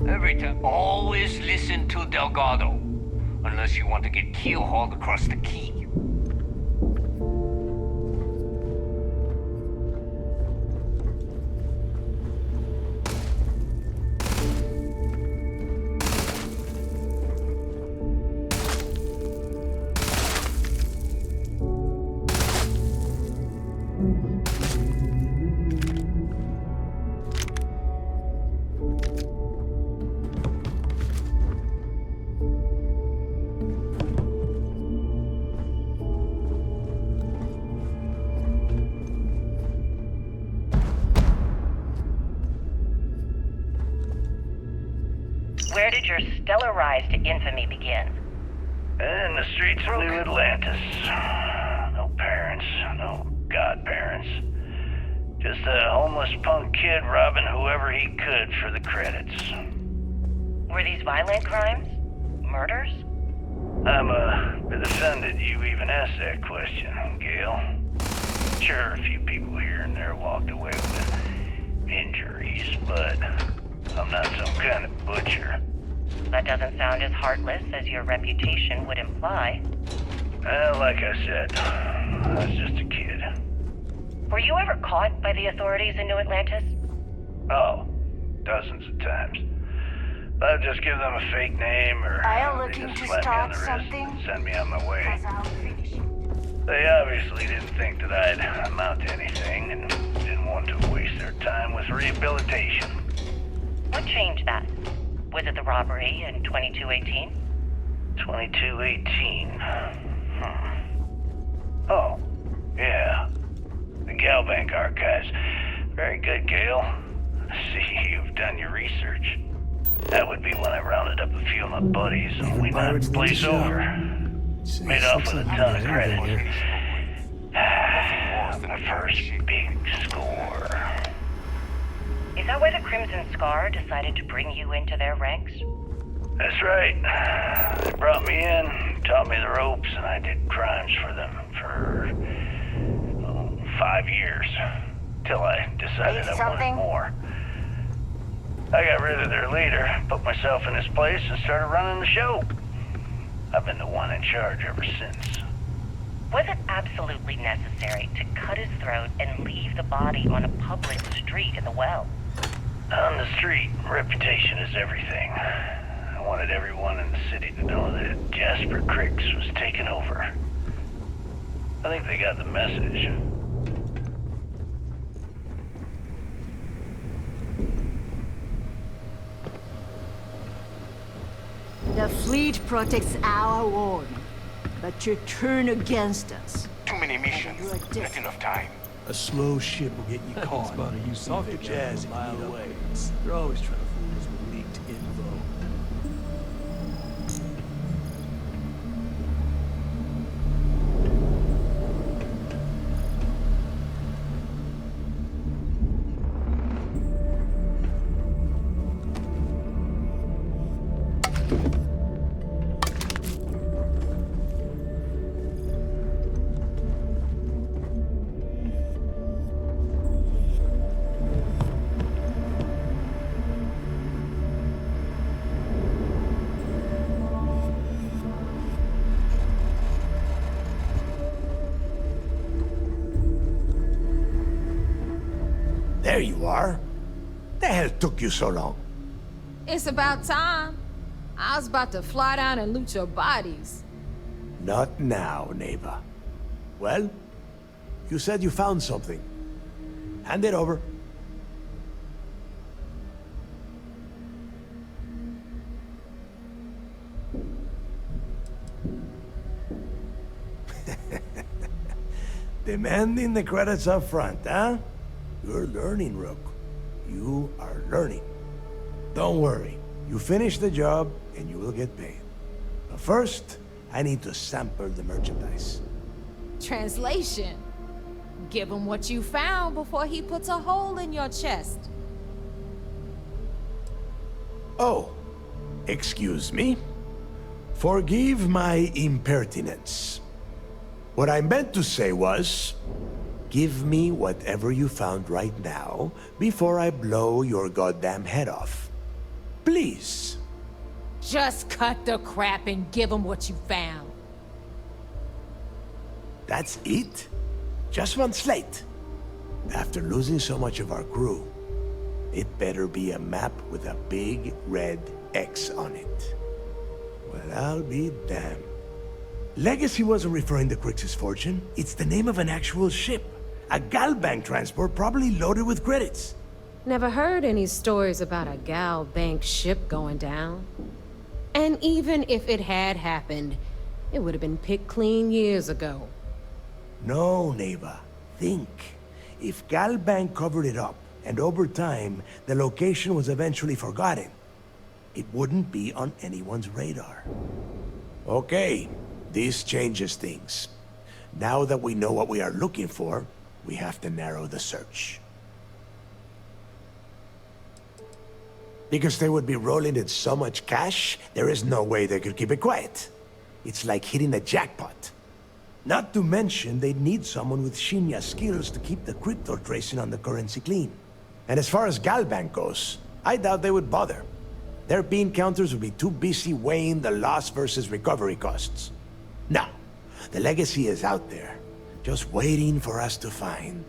Every time. Always listen to Delgado. Unless you want to get keel-hauled across the key. Where did your stellar rise to infamy begin? In the streets of New Atlantis. No parents, no godparents. Just a homeless punk kid robbing whoever he could for the credits. Were these violent crimes? Murders? I'm a bit offended you even asked that question, Gail. Sure, a few people here and there walked away with injuries, but I'm not some kind of butcher. That doesn't sound as heartless as your reputation would imply. Well, like I said, I was just a kid. Were you ever caught by the authorities in New Atlantis? Oh, dozens of times. But I'd just give them a fake name, or Are you they looking just to slap me on start the wrist something? and send me on my way. 'Cause I'll finish it. They obviously didn't think that I'd amount to anything, and didn't want to waste their time with rehabilitation. What changed that? Was it the robbery in 2218? 2218. Oh, yeah. The Galbank archives. Very good, Gail. I see you've done your research. That would be when I rounded up a few of my buddies and we knocked the place over. Made off with a ton of credit. My first big score. Is that why the Crimson Scar decided to bring you into their ranks? That's right. They brought me in, taught me the ropes, and I did crimes for them for 5 years. Till I decided I wanted more. I got rid of their leader, put myself in his place, and started running the show. I've been the one in charge ever since. Was it absolutely necessary to cut his throat and leave the body on a public street in the well? On the street, reputation is everything. I wanted everyone in the city to know that Jasper Crix was taking over. I think they got the message. The fleet protects our world, but you turn against us. Too many missions, not enough time. A slow ship will get you caught. You soft the jazz a mile away. They're always trying to fool us with leaked info. There you are. The hell took you so long? It's about time. I was about to fly down and loot your bodies. Not now, neighbor. Well, you said you found something. Hand it over. Demanding the credits up front, huh? You're learning, Rook. You are learning. Don't worry. You finish the job, and you will get paid. But first, I need to sample the merchandise. Translation. Give him what you found before he puts a hole in your chest. Oh, excuse me. Forgive my impertinence. What I meant to say was, give me whatever you found right now before I blow your goddamn head off. Please. Just cut the crap and give them what you found. That's it? Just one slate? After losing so much of our crew, it better be a map with a big red X on it. Well, I'll be damned. Legacy wasn't referring to Crix's fortune. It's the name of an actual ship. A Galbank transport probably loaded with credits. Never heard any stories about a Gal Bank ship going down. And even if it had happened, it would have been picked clean years ago. No, Neva. Think. If Galbank covered it up, and over time, the location was eventually forgotten, it wouldn't be on anyone's radar. Okay, this changes things. Now that we know what we are looking for, we have to narrow the search. Because they would be rolling in so much cash, there is no way they could keep it quiet. It's like hitting a jackpot. Not to mention, they'd need someone with Shinya skills to keep the crypto tracing on the currency clean. And as far as Galbank goes, I doubt they would bother. Their bean counters would be too busy weighing the loss versus recovery costs. Now, the legacy is out there, just waiting for us to find.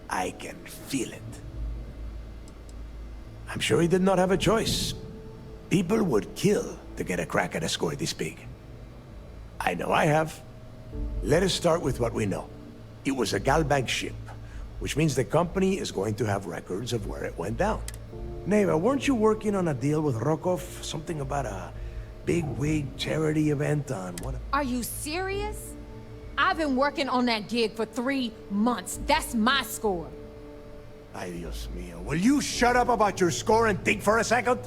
I can feel it. I'm sure he did not have a choice. People would kill to get a crack at a score this big. I know I have. Let us start with what we know. It was a Galbank ship, which means the company is going to have records of where it went down. Neva, weren't you working on a deal with Rokov? Something about a big-wig charity event on what? Are you serious? I've been working on that gig for 3 months. That's my score. Ay, Dios mío. Will you shut up about your score and think for a second?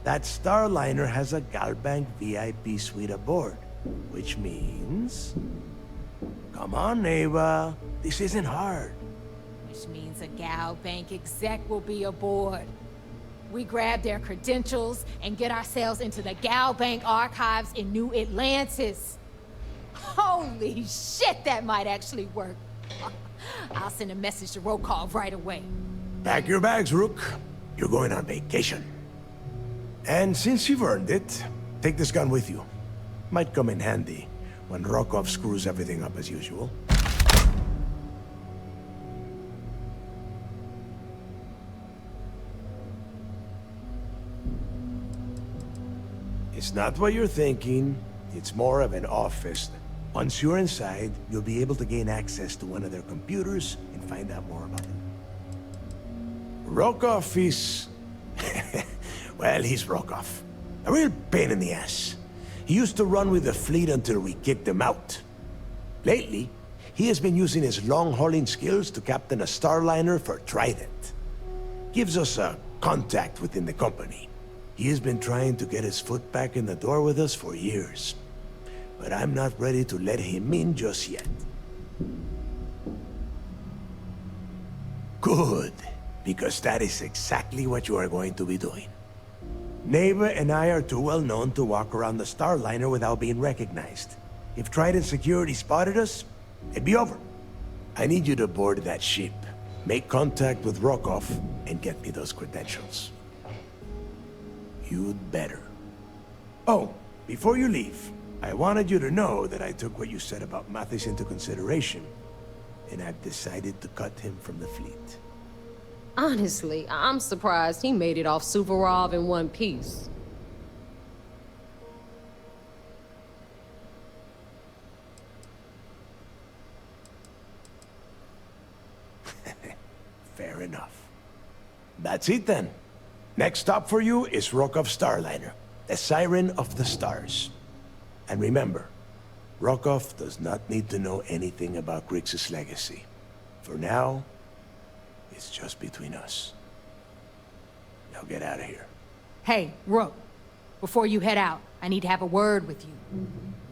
That Starliner has a Galbank VIP suite aboard, which means... Come on, Neva. This isn't hard. Which means a Gal Bank exec will be aboard. We grab their credentials and get ourselves into the Gal Bank archives in New Atlantis. Holy shit, that might actually work. I'll send a message to Rokov right away. Pack your bags, Rook. You're going on vacation. And since you've earned it, take this gun with you. Might come in handy when Rokov screws everything up as usual. It's not what you're thinking. It's more of an office. Once you're inside, you'll be able to gain access to one of their computers and find out more about them. Rokov is... well, he's Rokov. A real pain in the ass. He used to run with the fleet until we kicked him out. Lately, he has been using his long-hauling skills to captain a Starliner for Trident. Gives us a contact within the company. He has been trying to get his foot back in the door with us for years. But I'm not ready to let him in just yet. Good, because that is exactly what you are going to be doing. Neva and I are too well known to walk around the Starliner without being recognized. If Trident Security spotted us, it'd be over. I need you to board that ship, make contact with Rokov, and get me those credentials. You'd better. Oh, before you leave, I wanted you to know that I took what you said about Mathis into consideration, and I've decided to cut him from the fleet. Honestly, I'm surprised he made it off Suvorov in one piece. Fair enough. That's it then. Next stop for you is Rokov Starliner, the Siren of the Stars. And remember, Rokov does not need to know anything about Grix's legacy. For now, it's just between us. Now get out of here. Hey, Rook, before you head out, I need to have a word with you.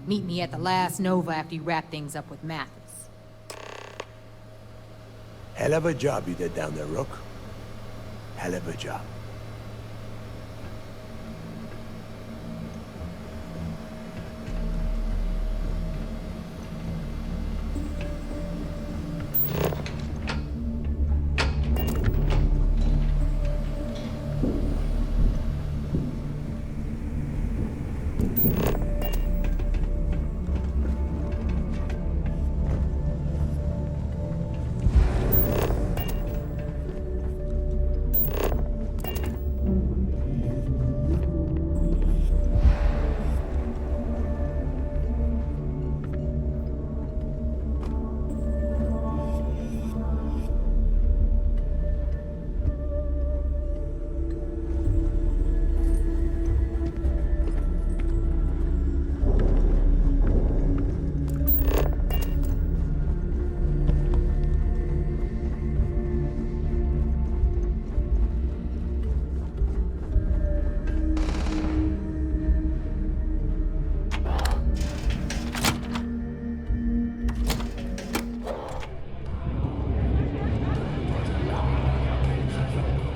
Meet me at the last Nova after you wrap things up with Mathis. Hell of a job you did down there, Rook. Hell of a job.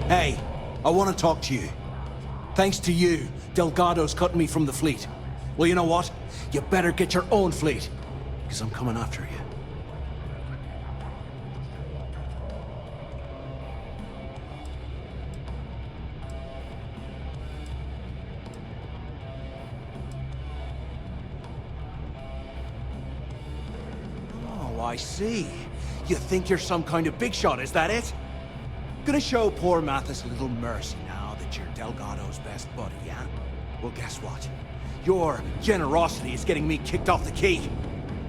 Hey, I want to talk to you. Thanks to you, Delgado's cutting me from the fleet. Well, you know what? You better get your own fleet, because I'm coming after you. Oh, I see. You think you're some kind of big shot, is that it? Gonna show poor Mathis a little mercy now that you're Delgado's best buddy, yeah? Well, guess what? Your generosity is getting me kicked off the key.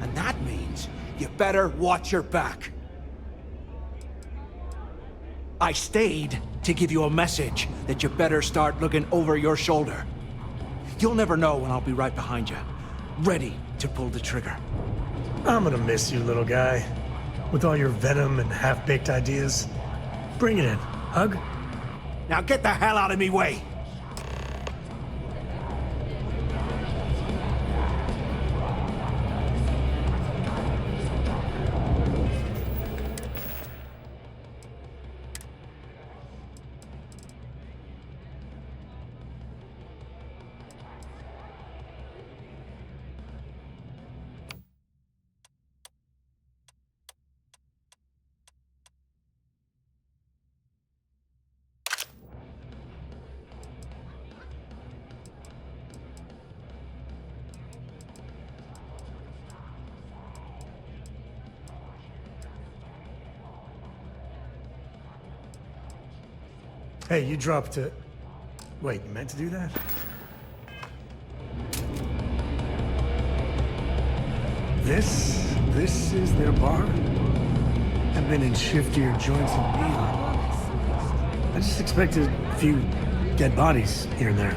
And that means you better watch your back. I stayed to give you a message that you better start looking over your shoulder. You'll never know when I'll be right behind you, ready to pull the trigger. I'm gonna miss you, little guy. With all your venom and half-baked ideas. Bring it in. Hug? Now get the hell out of me way! Hey, you dropped it. Wait, you meant to do that? This is their bar? I've been in shiftier joints than me. I just expected a few dead bodies here and there.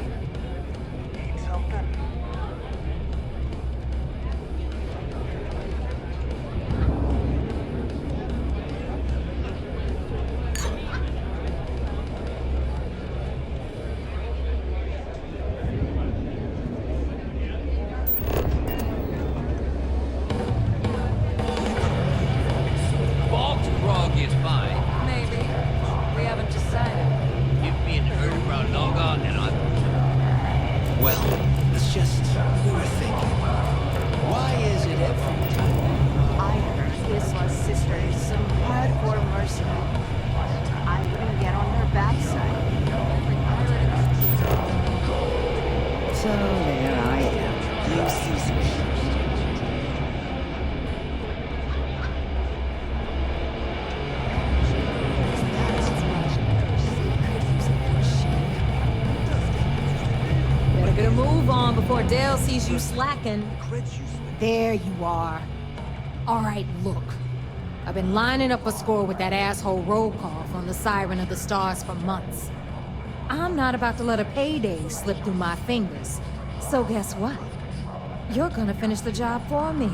Dale sees you slacking. There you are. All right, look. I've been lining up a score with that asshole roll call from the Siren of the Stars for months. I'm not about to let a payday slip through my fingers. So guess what? You're gonna finish the job for me.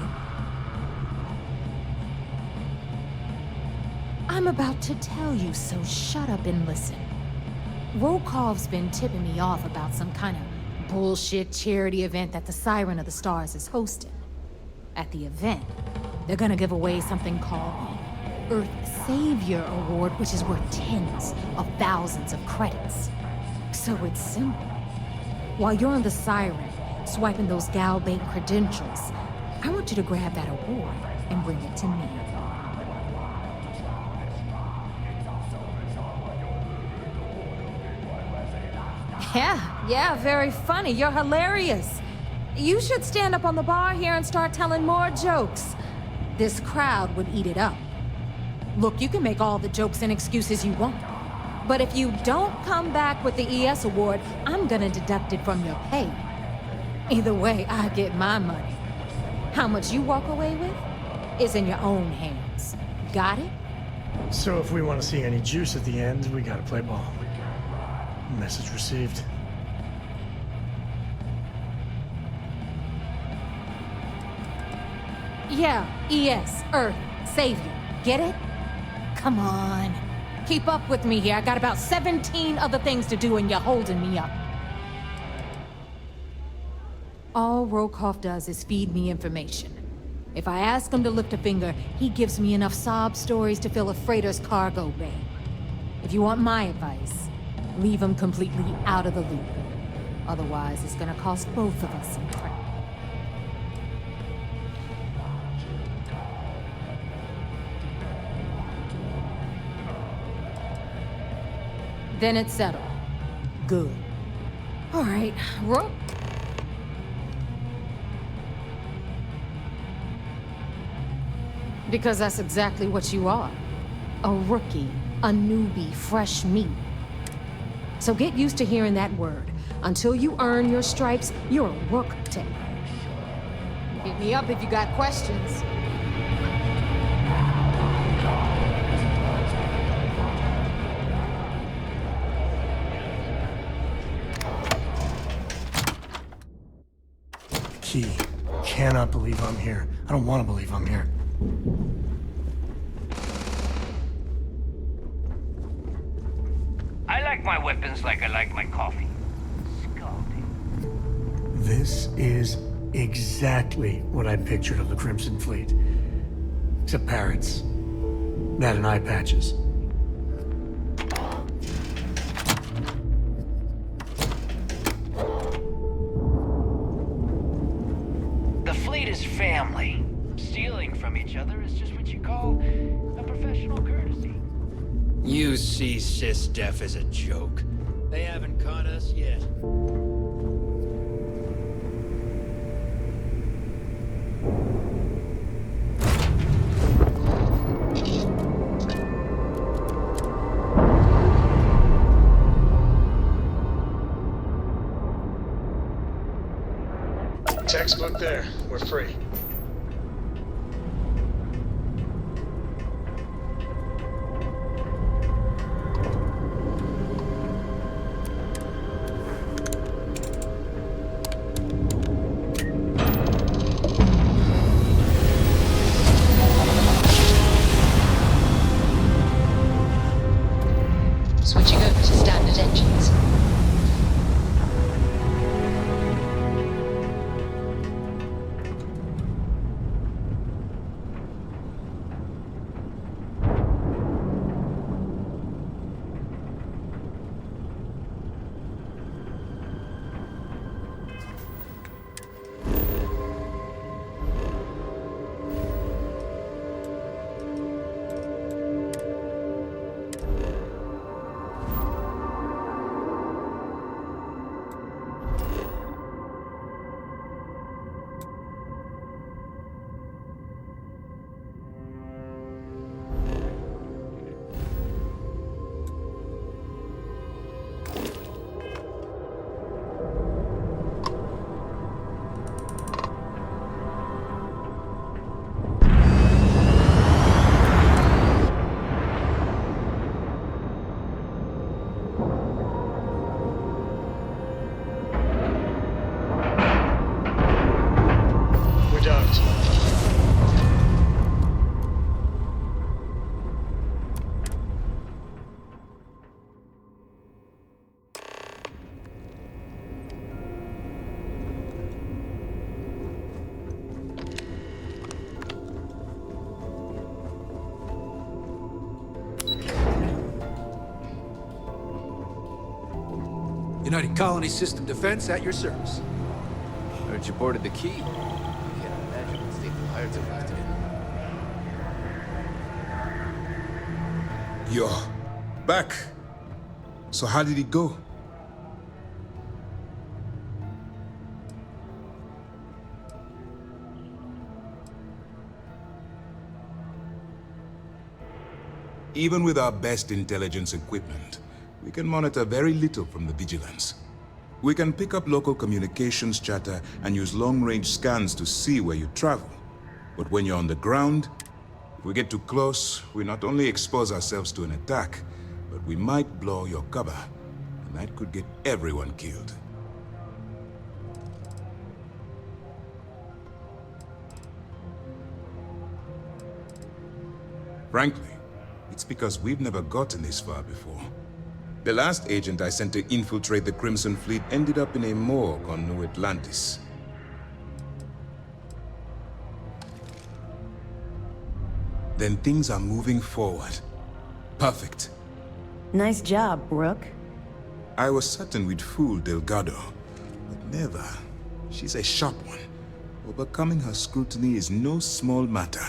I'm about to tell you, so shut up and listen. Rokov's been tipping me off about some kind of bullshit charity event that the Siren of the Stars is hosting. At the event, they're gonna give away something called the Earth Savior Award, which is worth tens of thousands of credits. So it's simple. While you're on the Siren, swiping those Gal Bank credentials, I want you to grab that award and bring it to me. Yeah, very funny. You're hilarious. You should stand up on the bar here and start telling more jokes. This crowd would eat it up. Look, you can make all the jokes and excuses you want. But if you don't come back with the ES award, I'm gonna deduct it from your pay. Either way, I get my money. How much you walk away with is in your own hands. Got it? So if we want to see any juice at the end, we gotta play ball. Message received. Yeah, ES, Earth, Savior. Get it? Come on. Keep up with me here. I got about 17 other things to do and you're holding me up. All Rokov does is feed me information. If I ask him to lift a finger, he gives me enough sob stories to fill a freighter's cargo bay. If you want my advice, leave them completely out of the loop. Otherwise, it's gonna cost both of us some crap. Then it's settled. Good. All right, Rook. Because that's exactly what you are. A rookie, a newbie, fresh meat. So get used to hearing that word. Until you earn your stripes, you're a rook tech. Hit me up if you got questions. Key. Cannot believe I'm here. I don't want to believe I'm here. I like my weapons like I like my coffee. Scalding. This is exactly what I pictured of the Crimson Fleet. Except parrots. That and eye patches. The fleet is family. Stealing from each other is just what you call a professional courtesy. You see SysDef as a joke. They haven't caught us yet. Textbook there. We're free. Switching over to standard engines. United Colony System Defense at your service. Heard you boarded the Key. Can't imagine what state the pirates have left it in. You're back. So how did it go? Even with our best intelligence equipment, we can monitor very little from the vigilance. We can pick up local communications chatter and use long-range scans to see where you travel. But when you're on the ground, if we get too close, we not only expose ourselves to an attack, but we might blow your cover, and that could get everyone killed. Frankly, it's because we've never gotten this far before. The last agent I sent to infiltrate the Crimson Fleet ended up in a morgue on New Atlantis. Then things are moving forward. Perfect. Nice job, Rook. I was certain we'd fool Delgado, but never. She's a sharp one. Overcoming her scrutiny is no small matter.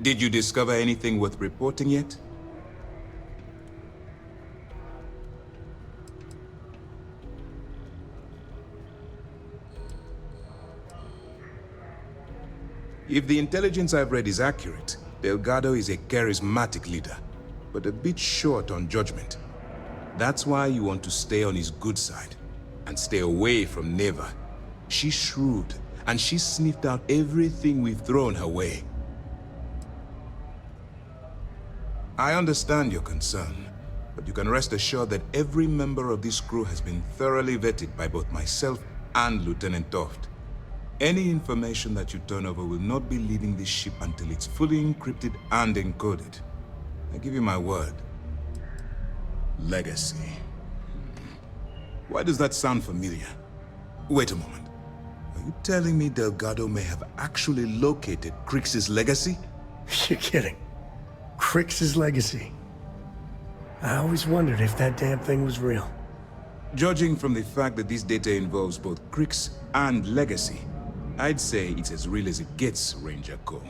Did you discover anything worth reporting yet? If the intelligence I've read is accurate, Delgado is a charismatic leader, but a bit short on judgment. That's why you want to stay on his good side, and stay away from Neva. She's shrewd, and she's sniffed out everything we've thrown her way. I understand your concern, but you can rest assured that every member of this crew has been thoroughly vetted by both myself and Lieutenant Toft. Any information that you turn over will not be leaving this ship until it's fully encrypted and encoded. I give you my word. Legacy. Why does that sound familiar? Wait a moment. Are you telling me Delgado may have actually located Crix's legacy? You're kidding. Crix's legacy. I always wondered if that damn thing was real. Judging from the fact that this data involves both Crix and legacy, I'd say it's as real as it gets, Ranger Cole.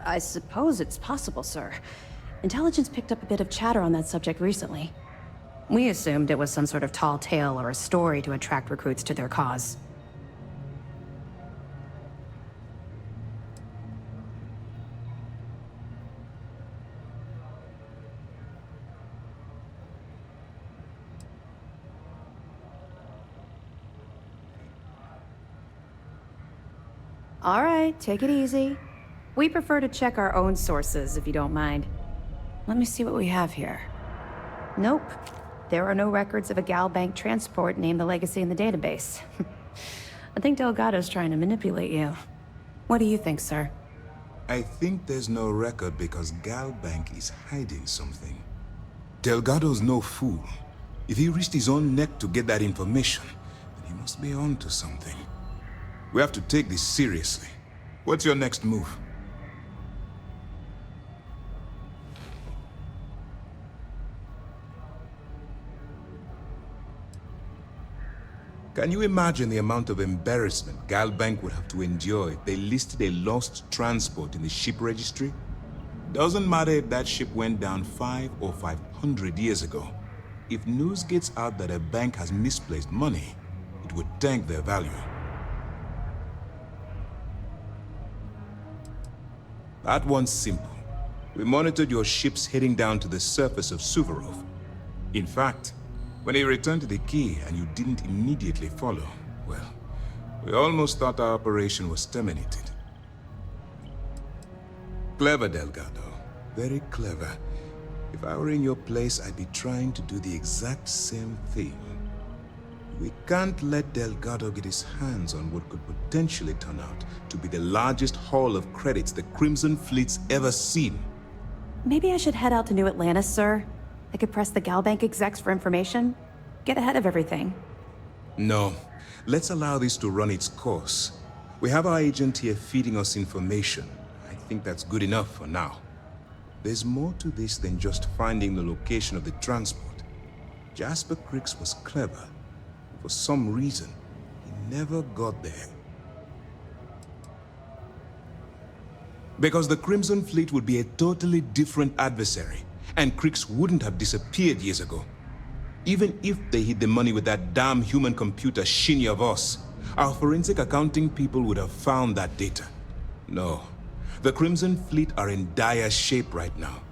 I suppose it's possible, sir. Intelligence picked up a bit of chatter on that subject recently. We assumed it was some sort of tall tale or a story to attract recruits to their cause. All right, take it easy. We prefer to check our own sources, if you don't mind. Let me see what we have here. Nope. There are no records of a Gal Bank transport named the Legacy in the database. I think Delgado's trying to manipulate you. What do you think, sir? I think there's no record because Gal Bank is hiding something. Delgado's no fool. If he risked his own neck to get that information, then he must be on to something. We have to take this seriously. What's your next move? Can you imagine the amount of embarrassment Gal Bank would have to endure if they listed a lost transport in the ship registry? Doesn't matter if that ship went down 5 or 500 years ago. If news gets out that a bank has misplaced money, it would tank their value. That one's simple. We monitored your ships heading down to the surface of Suvorov. In fact, when he returned to the key and you didn't immediately follow, well, we almost thought our operation was terminated. Clever, Delgado. Very clever. If I were in your place, I'd be trying to do the exact same thing. We can't let Delgado get his hands on what could potentially turn out to be the largest haul of credits the Crimson Fleet's ever seen. Maybe I should head out to New Atlantis, sir. I could press the Gal Bank execs for information. Get ahead of everything. No. Let's allow this to run its course. We have our agent here feeding us information. I think that's good enough for now. There's more to this than just finding the location of the transport. Jasper Crix was clever. For some reason, he never got there. Because the Crimson Fleet would be a totally different adversary, and Crix wouldn't have disappeared years ago. Even if they hid the money with that damn human computer Shinny of us, our forensic accounting people would have found that data. No, the Crimson Fleet are in dire shape right now.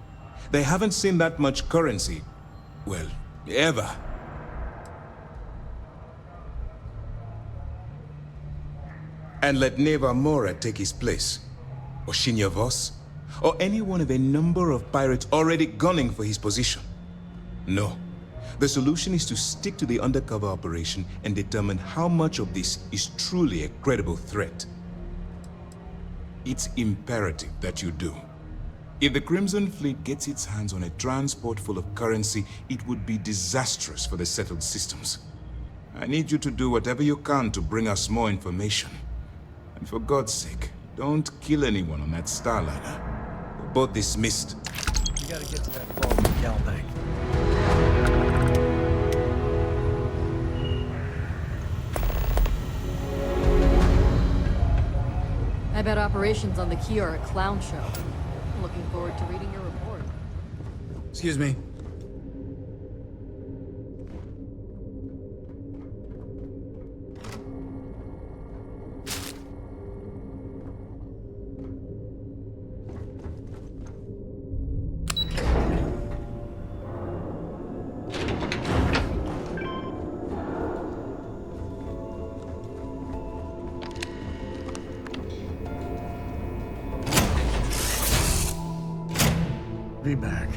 They haven't seen that much currency, well, ever. And let Neva Mora take his place, or Shinya Voss, or any one of a number of pirates already gunning for his position. No. The solution is to stick to the undercover operation and determine how much of this is truly a credible threat. It's imperative that you do. If the Crimson Fleet gets its hands on a transport full of currency, it would be disastrous for the settled systems. I need you to do whatever you can to bring us more information. And for God's sake, don't kill anyone on that Starliner. We're both dismissed. We gotta get to that vault in Gal Bank. Combat operations on the Key are a clown show. I'm looking forward to reading your report. Excuse me. Be back.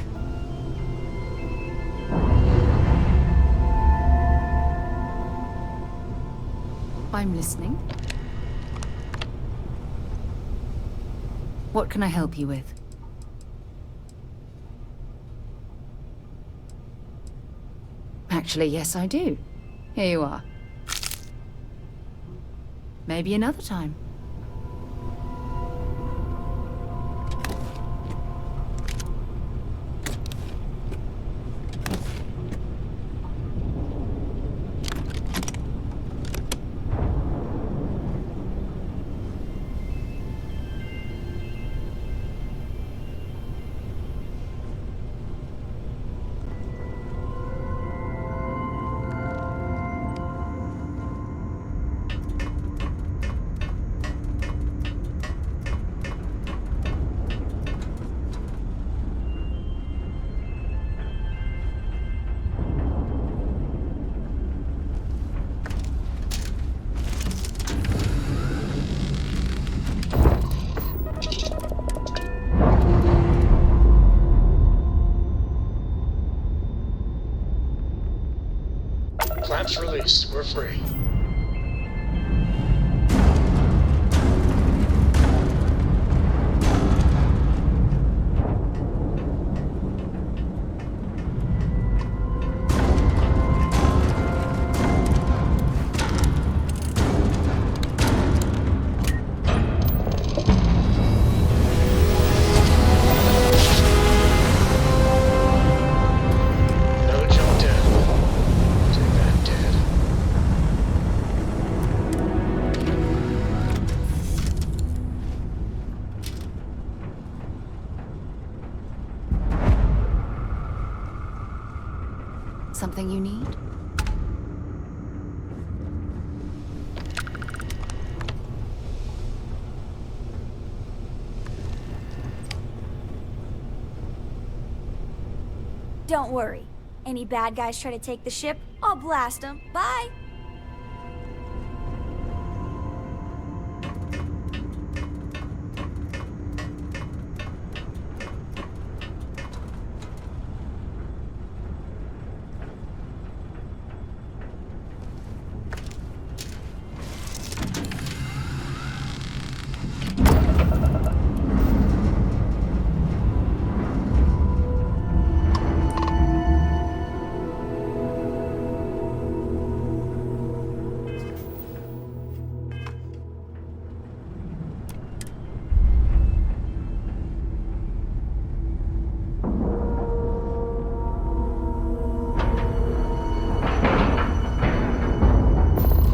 I'm listening. What can I help you with? Actually, yes, I do. Here you are. Maybe another time. Clamps released. We're free. Another jump dead. Take that, dead. Something you need? Don't worry. Any bad guys try to take the ship, I'll blast them. Bye!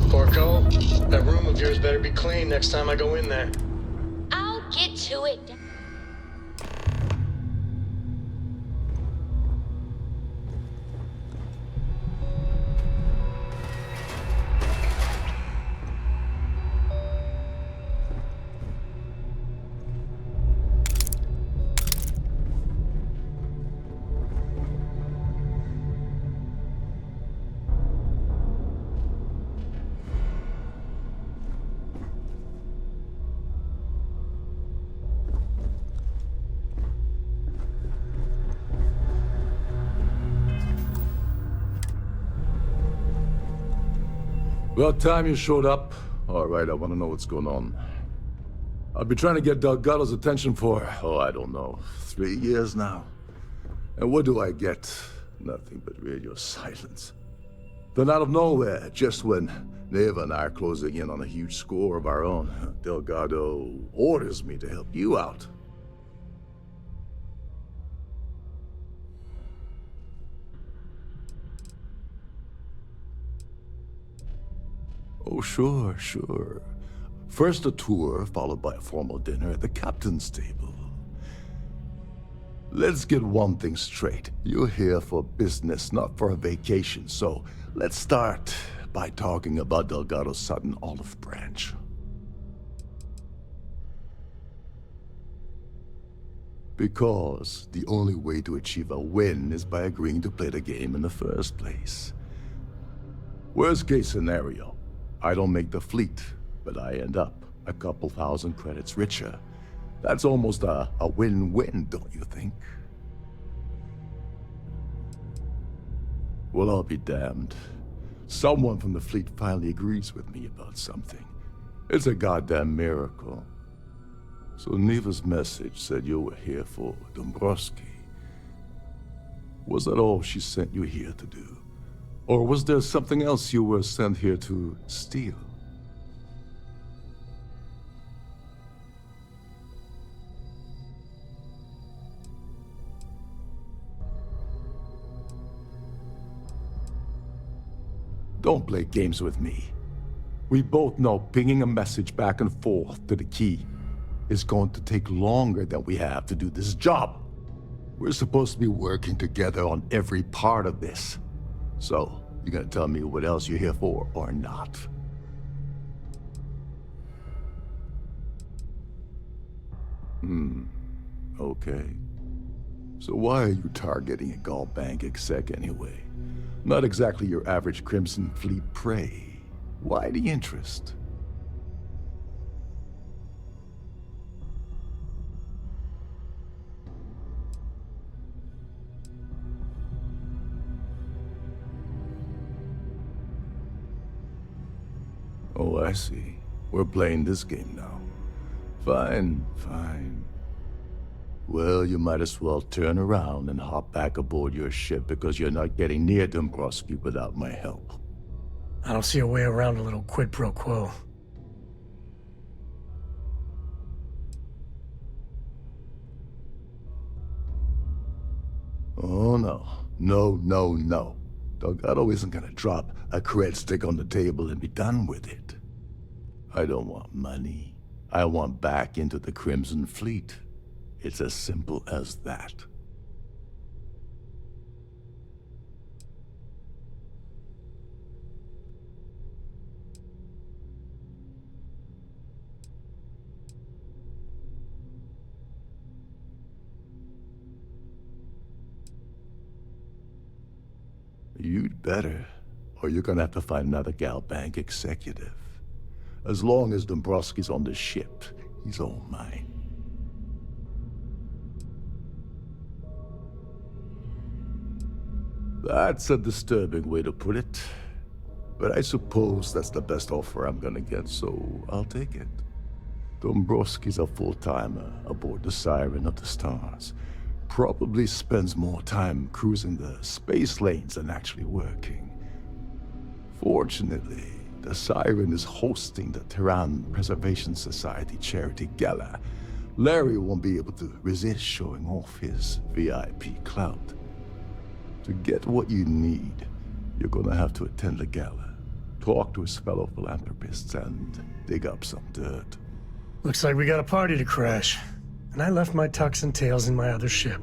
Porco, that room of yours better be clean next time I go in there. I'll get to it. About time you showed up. All right, I want to know what's going on. I've been trying to get Delgado's attention for, I don't know, 3 years now. And what do I get? Nothing but radio silence. Then out of nowhere, just when Neva and I are closing in on a huge score of our own, Delgado orders me to help you out. Oh, sure. First a tour, followed by a formal dinner at the captain's table. Let's get one thing straight. You're here for business, not for a vacation, so let's start by talking about Delgado's sudden olive branch. Because the only way to achieve a win is by agreeing to play the game in the first place. Worst case scenario, I don't make the fleet, but I end up a couple thousand credits richer. That's almost a win-win, don't you think? Well, I'll be damned. Someone from the fleet finally agrees with me about something. It's a goddamn miracle. So Neva's message said you were here for Dombrowski. Was that all she sent you here to do? Or was there something else you were sent here to steal? Don't play games with me. We both know pinging a message back and forth to the key is going to take longer than we have to do this job. We're supposed to be working together on every part of this. So, you gonna tell me what else you're here for, or not? Okay. So why are you targeting a Gall Bank exec anyway? Not exactly your average Crimson Fleet prey. Why the interest? Oh, I see. We're playing this game now. Fine, fine. Well, you might as well turn around and hop back aboard your ship because you're not getting near Dombrowski without my help. I don't see a way around a little quid pro quo. Oh, no. No, no, no. Delgado isn't gonna drop a cred stick on the table and be done with it. I don't want money. I want back into the Crimson Fleet. It's as simple as that. You'd better, or you're gonna have to find another Gal Bank executive. As long as Dombrowski's on the ship, he's all mine. That's a disturbing way to put it. But I suppose that's the best offer I'm gonna get, so I'll take it. Dombrowski's a full-timer aboard the Siren of the Stars. Probably spends more time cruising the space lanes than actually working. Fortunately, the Siren is hosting the Terran Preservation Society charity gala. Larry won't be able to resist showing off his VIP clout. To get what you need, you're gonna have to attend the gala, talk to his fellow philanthropists, and dig up some dirt. Looks like we got a party to crash. And I left my tux and tails in my other ship.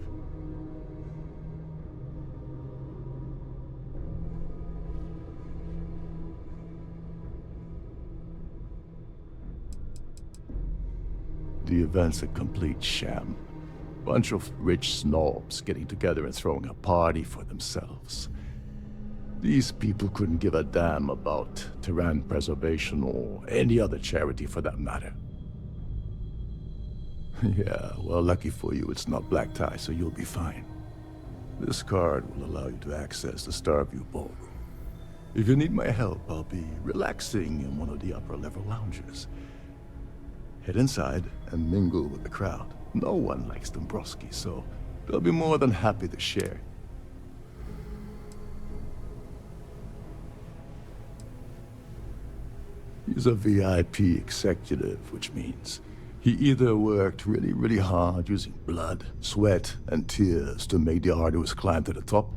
The event's a complete sham. Bunch of rich snobs getting together and throwing a party for themselves. These people couldn't give a damn about Terran preservation or any other charity for that matter. Yeah, well, lucky for you, it's not black tie, so you'll be fine. This card will allow you to access the Starview Ballroom. If you need my help, I'll be relaxing in one of the upper-level lounges. Head inside and mingle with the crowd. No one likes Dombrowski, so they'll be more than happy to share. He's a VIP executive, which means he either worked really, really hard using blood, sweat, and tears to make the arduous climb to the top,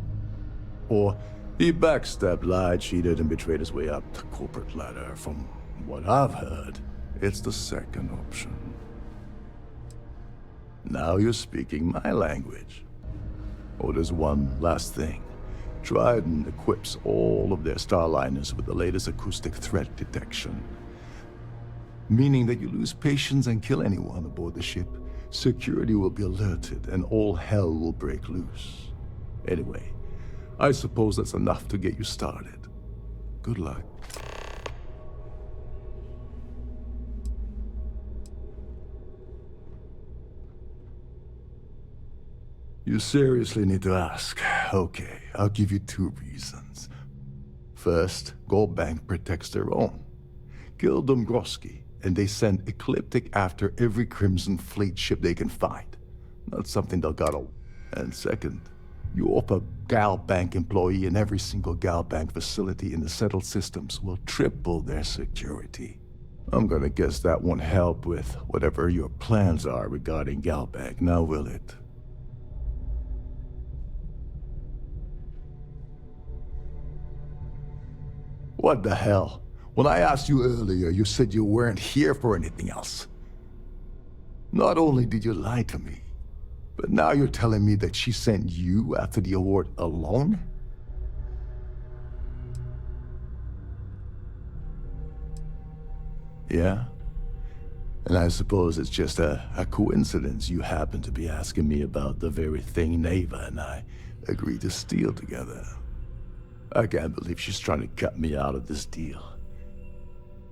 or he backstabbed, lied, cheated, and betrayed his way up the corporate ladder. From what I've heard, It's the second option. Now you're speaking my language. Oh, there's one last thing. Trident equips all of their starliners with the latest acoustic threat detection. Meaning that you lose patience and kill anyone aboard the ship, security will be alerted and all hell will break loose. Anyway, I suppose that's enough to get you started. Good luck. You seriously need to ask. Okay, I'll give you 2 reasons. First, Goldbank protects their own. Kill Dombrowski, and they send Ecliptic after every Crimson Fleet ship they can find. Not something Delgado. And second, you offer Gal Bank employee in every single Gal Bank facility in the settled systems will triple their security. I'm gonna guess that won't help with whatever your plans are regarding Gal Bank, now will it? What the hell? When I asked you earlier, you said you weren't here for anything else. Not only did you lie to me, but now you're telling me that she sent you after the award alone? Yeah? And I suppose it's just a coincidence you happen to be asking me about the very thing Neva and I agreed to steal together. I can't believe she's trying to cut me out of this deal.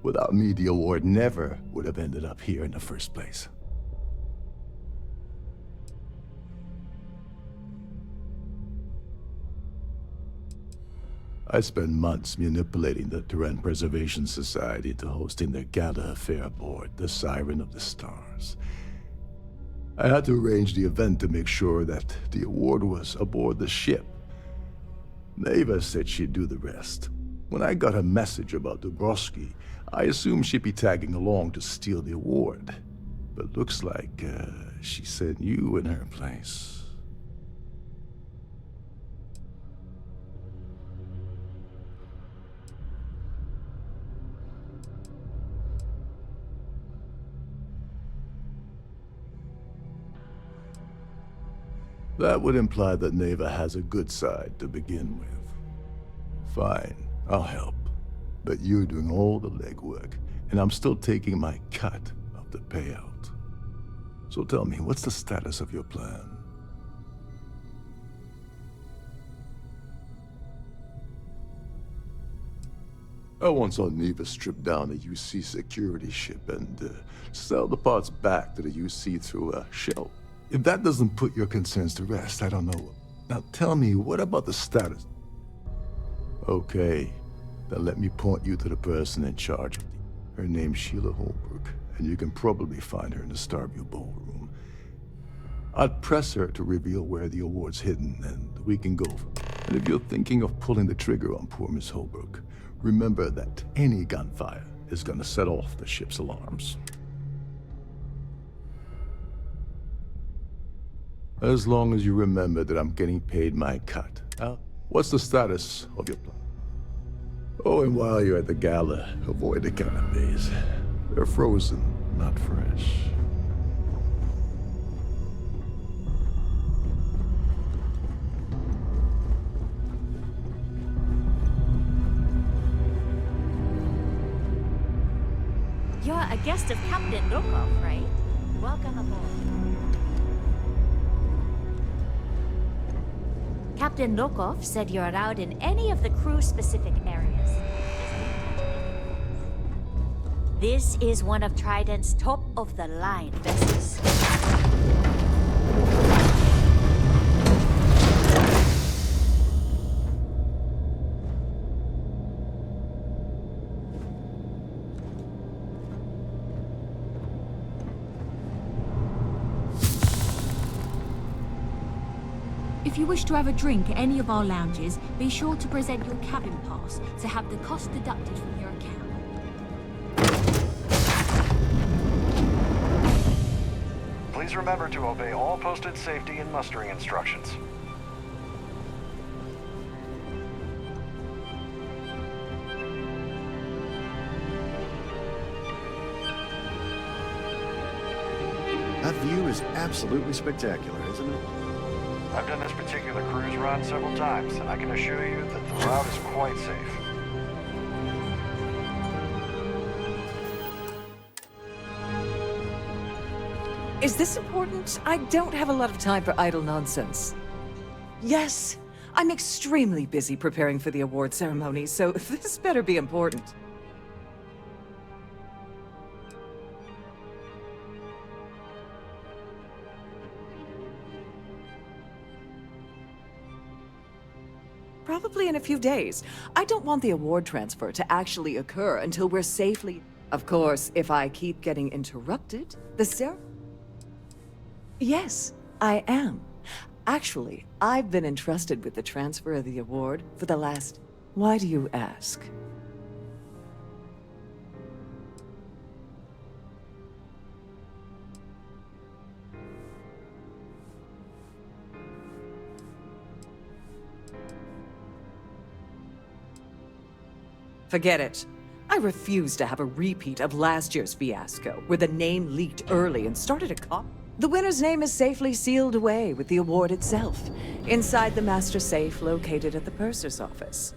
Without me, the award never would have ended up here in the first place. I spent months manipulating the Terran Preservation Society into hosting their gala affair aboard the Siren of the Stars. I had to arrange the event to make sure that the award was aboard the ship. Neva said she'd do the rest. When I got a message about Dubrovsky, I assumed she'd be tagging along to steal the award. But looks like she sent you in her place. That would imply that Neva has a good side to begin with. Fine, I'll help. But you're doing all the legwork, and I'm still taking my cut of the payout. So tell me, what's the status of your plan? I once saw Neva strip down a UC security ship and sell the parts back to the UC through a shell. If that doesn't put your concerns to rest, I don't know. Now tell me, what about the status? Okay, then let me point you to the person in charge. Her name's Sheila Holbrook, and you can probably find her in the Starview Ballroom. I'd press her to reveal where the award's hidden, and we can go. And if you're thinking of pulling the trigger on poor Miss Holbrook, remember that any gunfire is gonna set off the ship's alarms. As long as you remember that I'm getting paid my cut. What's the status of your plan? Oh, and while you're at the gala, avoid the canapes. They're frozen, not fresh. You're a guest of Captain Dokov, right? Welcome aboard. Captain Dokov said you're out in any of the crew-specific areas. This is one of Trident's top-of-the-line vessels. If you wish to have a drink at any of our lounges, be sure to present your cabin pass to have the cost deducted from your account. Please remember to obey all posted safety and mustering instructions. view is absolutely spectacular, isn't it? I've done this particular cruise run several times, and I can assure you that the route is quite safe. Is this important? I don't have a lot of time for idle nonsense. Yes, I'm extremely busy preparing for the award ceremony, so this better be important. Probably in a few days. I don't want the award transfer to actually occur until we're safely... Of course, if I keep getting interrupted, Yes, I am. Actually, I've been entrusted with the transfer of the award for the last... Why do you ask? Forget it. I refuse to have a repeat of last year's fiasco, where the name leaked early and started a cop. The winner's name is safely sealed away with the award itself, inside the master safe located at the purser's office.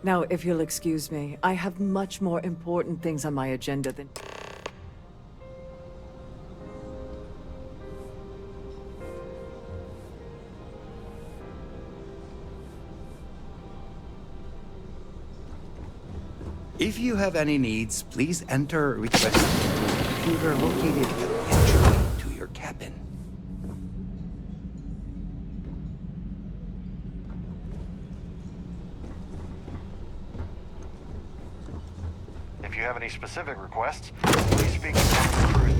Now, if you'll excuse me, I have much more important things on my agenda than... If you have any needs, please enter request to the computer located at the entry to your cabin. If you have any specific requests, please speak to the crew.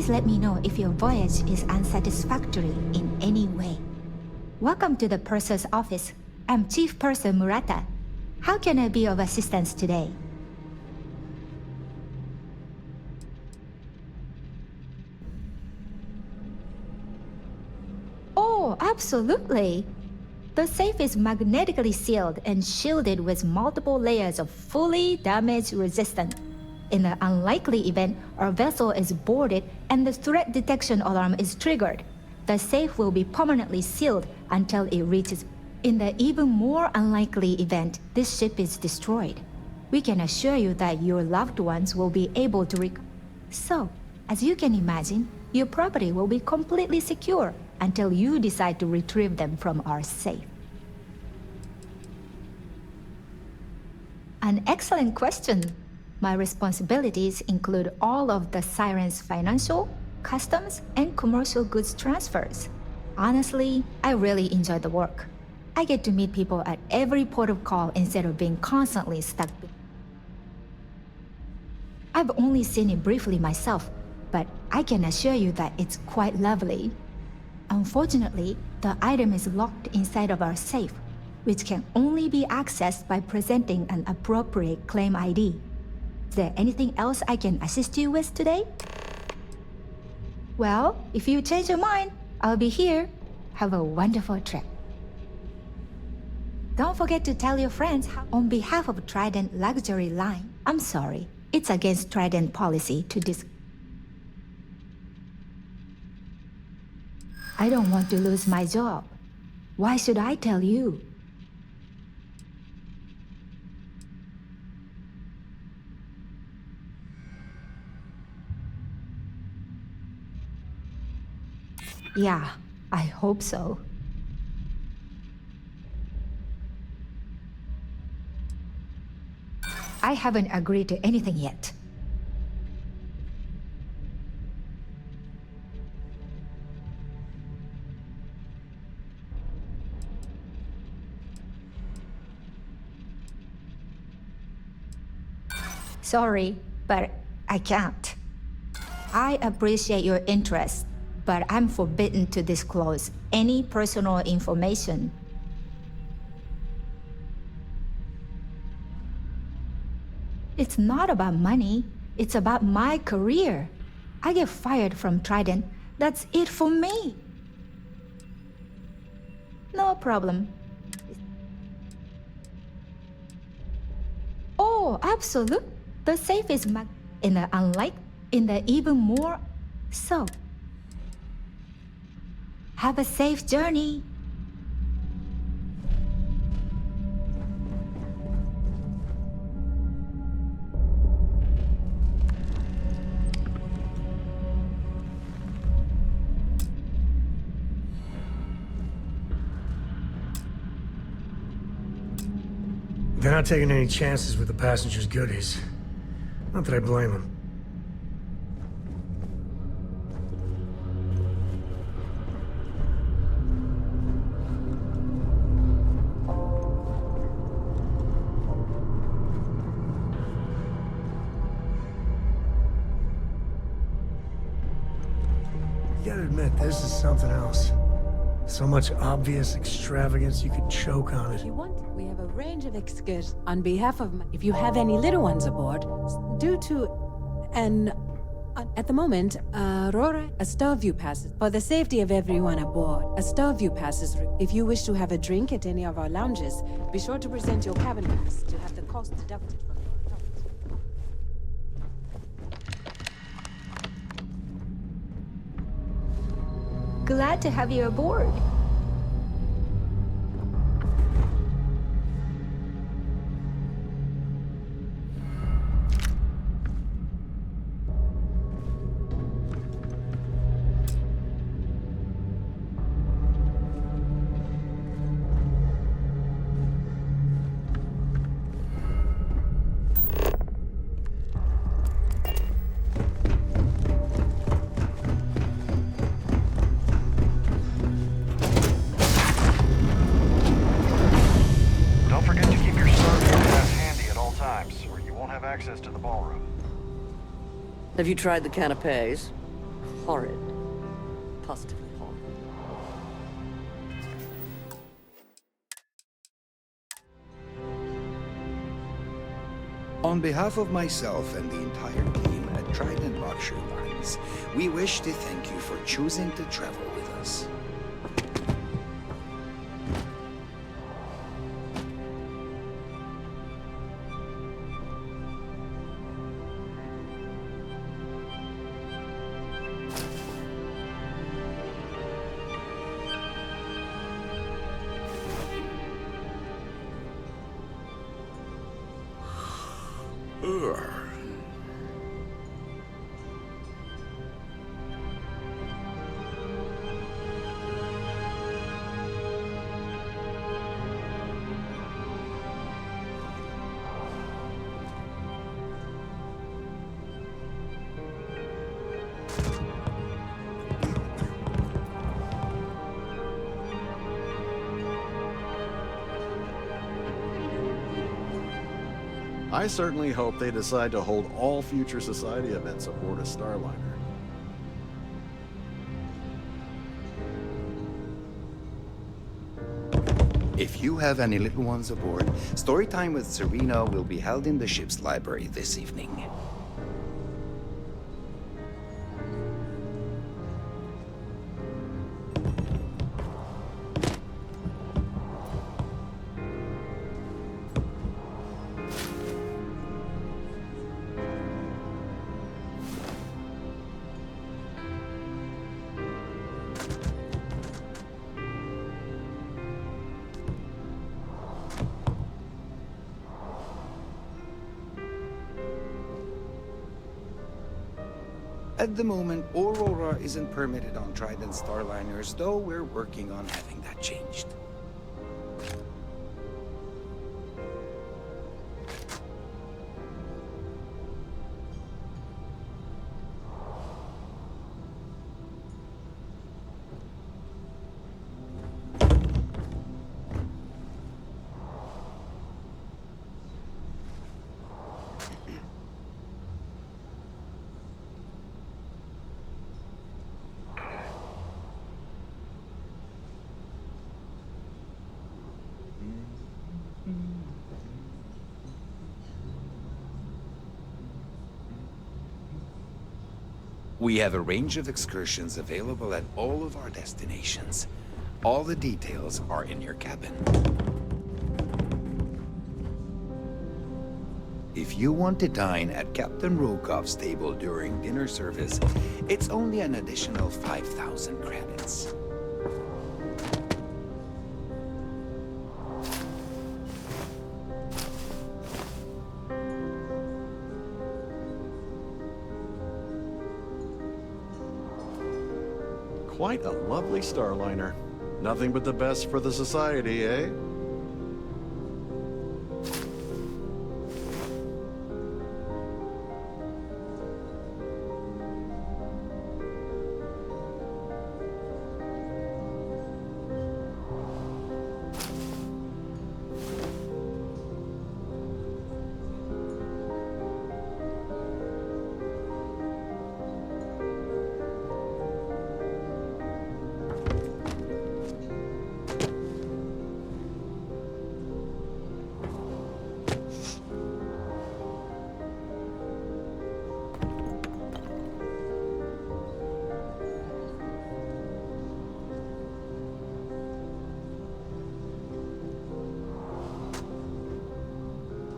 Please let me know if your voyage is unsatisfactory in any way. Welcome to the Purser's office. I'm Chief Purser Murata. How can I be of assistance today? Oh, absolutely. The safe is magnetically sealed and shielded with multiple layers of fully damage-resistant. In the unlikely event our vessel is boarded and the threat detection alarm is triggered, the safe will be permanently sealed until it reaches. In the even more unlikely event this ship is destroyed, we can assure you that your loved ones will be able to So, as you can imagine, your property will be completely secure until you decide to retrieve them from our safe. An excellent question. My responsibilities include all of the Siren's financial, customs, and commercial goods transfers. Honestly, I really enjoy the work. I get to meet people at every port of call instead of being constantly stuck. I've only seen it briefly myself, but I can assure you that it's quite lovely. Unfortunately, the item is locked inside of our safe, which can only be accessed by presenting an appropriate claim ID. Is there anything else I can assist you with today? Well, if you change your mind, I'll be here. Have a wonderful trip. Don't forget to tell your friends on behalf of Trident Luxury Line. I'm sorry, it's against Trident policy to I don't want to lose my job. Why should I tell you? Yeah, I hope so. I haven't agreed to anything yet. Sorry, but I can't. I appreciate your interest, but I'm forbidden to disclose any personal information. It's not about money, it's about my career. I get fired from Trident, that's it for me. No problem. Oh, absolutely. The safe is in the even more so. Have a safe journey. They're not taking any chances with the passengers' goodies. Not that I blame them. You gotta admit, this is something else. So much obvious extravagance, you could choke on it. If you want, we have a range of excursions on behalf of. If you have any little ones aboard, due to at the moment, Aurora, a store view passes. For the safety of everyone aboard, a store view passes. If you wish to have a drink at any of our lounges, be sure to present your cabin pass to have the cost deducted from your account. Glad to have you aboard. Access to the ballroom. Have you tried the canapes? Horrid. Positively horrid. On behalf of myself and the entire team at Trident Luxury Lines, we wish to thank you for choosing to travel with us. I certainly hope they decide to hold all future society events aboard a Starliner. If you have any little ones aboard, story time with Serena will be held in the ship's library this evening. At the moment, Aurora isn't permitted on Trident Starliners, though we're working on having that changed. We have a range of excursions available at all of our destinations. All the details are in your cabin. If you want to dine at Captain Rokov's table during dinner service, it's only an additional 5,000 credits. Quite a lovely Starliner. Nothing but the best for the society, eh?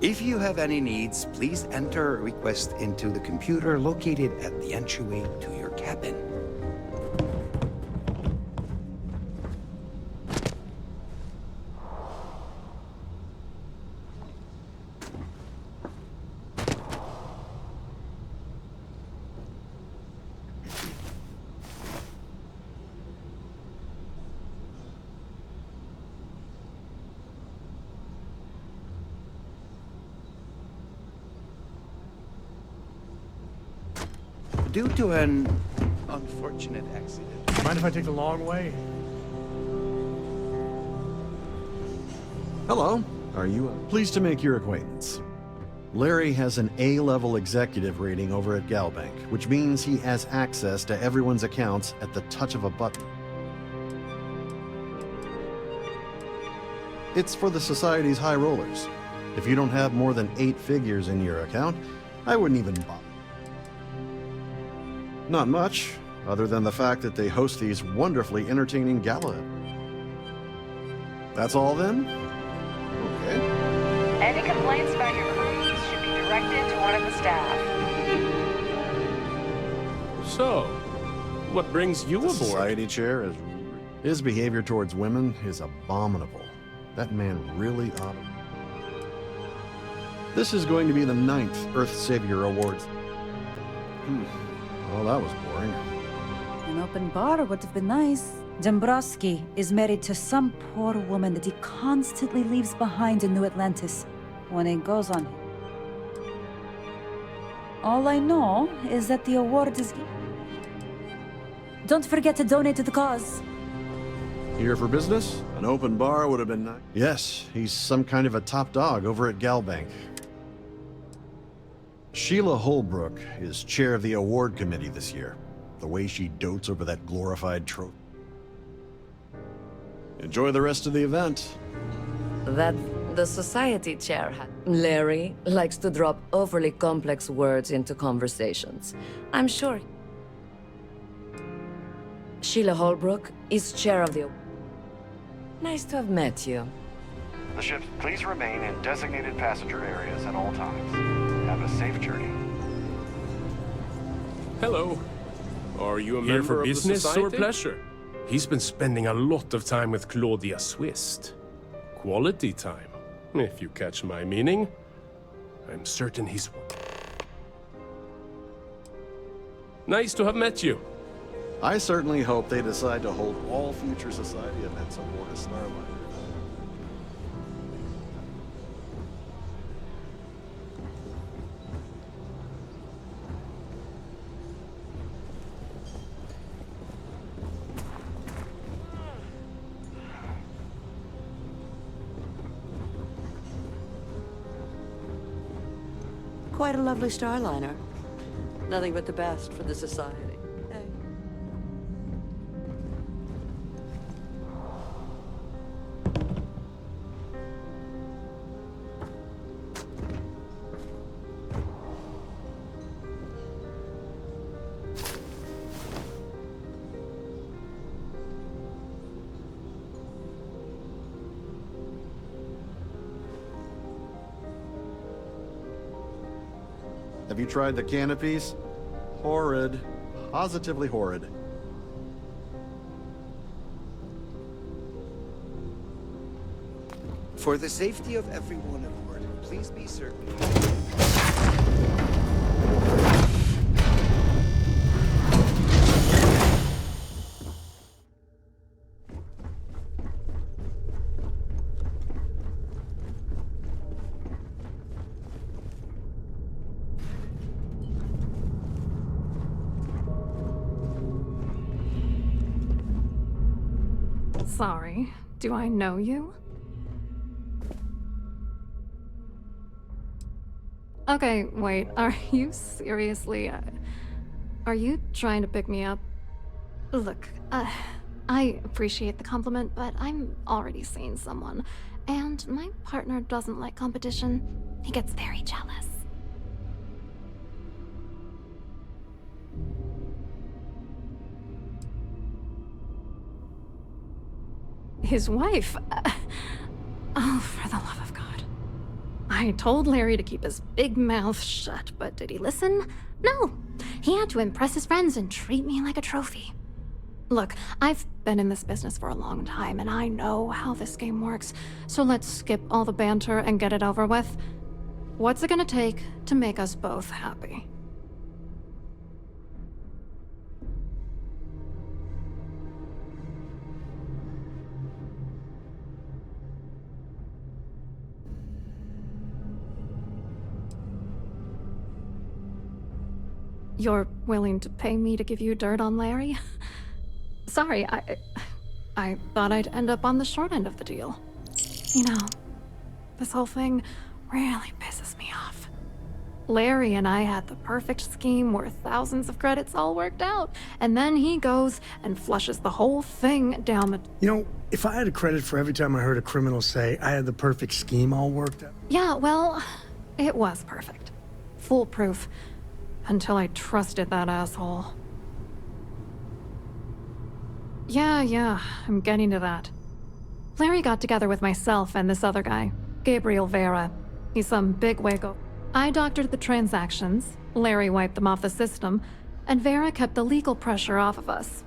If you have any needs, please enter a request into the computer located at the entryway to your cabin. Due to an unfortunate accident. Mind if I take the long way? Hello. Are you pleased to make your acquaintance? Larry has an A-level executive rating over at Galbank, which means he has access to everyone's accounts at the touch of a button. It's for the Society's high rollers. If you don't have more than 8 figures in your account, I wouldn't even bother. Not much, other than the fact that they host these wonderfully entertaining gala. That's all then? Okay. Any complaints about your cruise should be directed to one of the staff. So, what brings you The aboard? Society chair is... His behavior towards women is abominable. That man really ought to... This is going to be the 9th Earth Savior Awards. Well, that was boring. An open bar would have been nice. Dombrowski is married to some poor woman that he constantly leaves behind in New Atlantis when he goes on. All I know is that the award is... Don't forget to donate to the cause. Here for business? An open bar would have been nice. Yes, he's some kind of a top dog over at Galbank. Sheila Holbrook is chair of the award committee this year. The way she dotes over that glorified trophy. Enjoy the rest of the event. That the society chair had. Larry likes to drop overly complex words into conversations. I'm sure. Sheila Holbrook is chair of the... Nice to have met you. The ships, please remain in designated passenger areas at all times. Have a safe journey. Hello. Are you a Here member for of business the society? or pleasure? He's been spending a lot of time with Claudia Swist. Quality time, if you catch my meaning. I'm certain he's... Nice to have met you. I certainly hope they decide to hold all future society events aboard a Starliner. Quite a lovely Starliner. Nothing but the best for the Society. Eh? Have you tried the canopies? Horrid. Positively horrid. For the safety of everyone aboard, please be certain. Sorry, do I know you? Okay, wait, are you seriously... are you trying to pick me up? Look, I appreciate the compliment, but I'm already seeing someone, and my partner doesn't like competition. He gets very jealous. His wife? Oh, for the love of God. I told Larry to keep his big mouth shut, but did he listen? No. He had to impress his friends and treat me like a trophy. Look, I've been in this business for a long time, and I know how this game works, so let's skip all the banter and get it over with. What's it gonna take to make us both happy? You're willing to pay me to give you dirt on Larry? Sorry, I thought I'd end up on the short end of the deal. You know, this whole thing really pisses me off. Larry and I had the perfect scheme where thousands of credits all worked out, and then he goes and flushes the whole thing down the... You know, if I had a credit for every time I heard a criminal say I had the perfect scheme all worked out... Yeah, well, it was perfect. Foolproof. Until I trusted that asshole. Yeah, I'm getting to that. Larry got together with myself and this other guy, Gabriel Vera. He's some bigwig. I doctored the transactions, Larry wiped them off the system, and Vera kept the legal pressure off of us.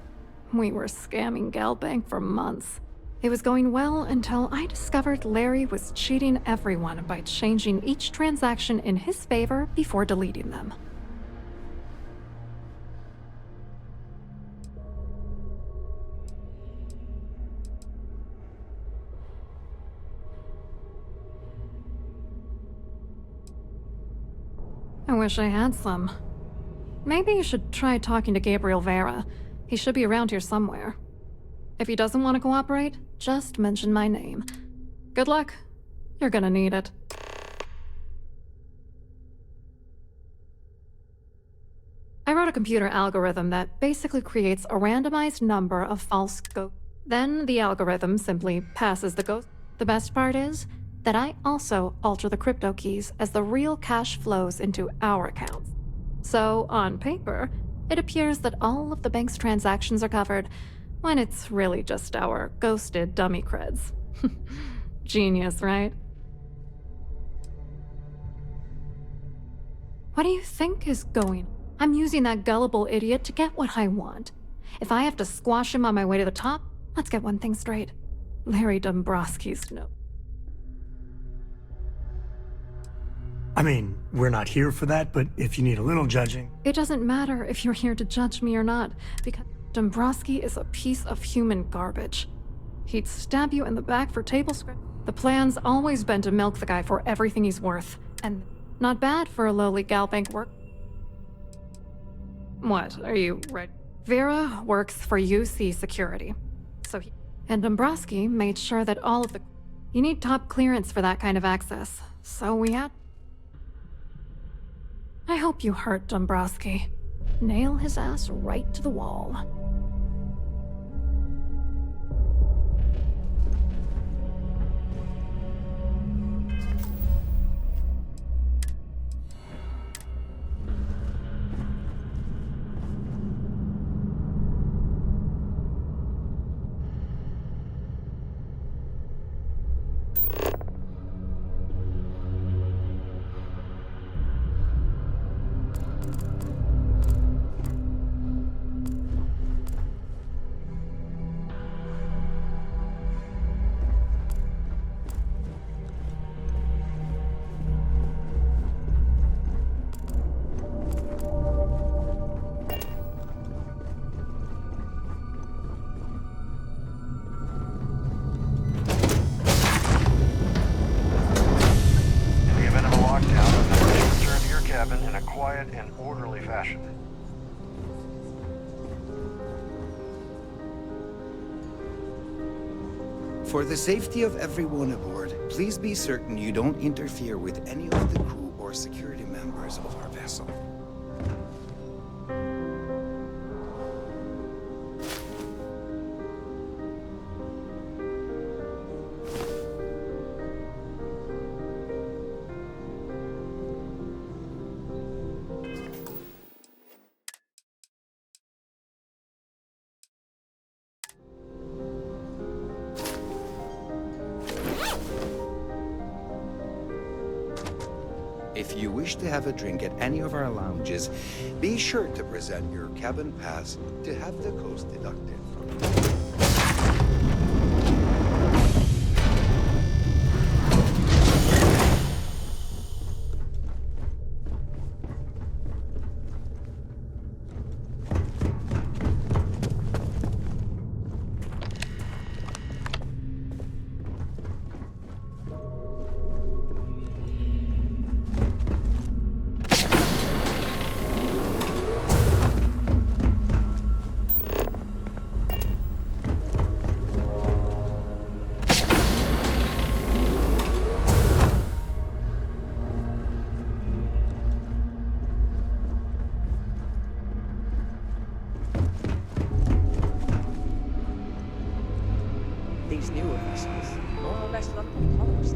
We were scamming GalBank for months. It was going well until I discovered Larry was cheating everyone by changing each transaction in his favor before deleting them. I wish I had some. Maybe you should try talking to Gabriel Vera. He should be around here somewhere. If he doesn't want to cooperate, just mention my name. Good luck. You're gonna need it. I wrote a computer algorithm that basically creates a randomized number of false ghosts. Then the algorithm simply passes the ghost. The best part is that I also alter the crypto keys as the real cash flows into our accounts. So, on paper, it appears that all of the bank's transactions are covered, when it's really just our ghosted dummy creds. Genius, right? What do you think is going on? I'm using that gullible idiot to get what I want. If I have to squash him on my way to the top, let's get one thing straight. Larry Dombrowski's no. I mean, we're not here for that, but if you need a little judging... It doesn't matter if you're here to judge me or not, because Dombrowski is a piece of human garbage. He'd stab you in the back for table script. The plan's always been to milk the guy for everything he's worth, and not bad for a lowly Galbank work. What, are you ready? Vera works for UC Security, and Dombrowski made sure that all of the... You need top clearance for that kind of access, so we had... I hope you hurt Dombrowski. Nail his ass right to the wall. and orderly fashion. For the safety of everyone aboard, please be certain you don't interfere with any of the crew or security members of our vessel. If you wish to have a drink at any of our lounges, be sure to present your cabin pass to have the cost deducted from it. These newer vessels, more or less run autonomously.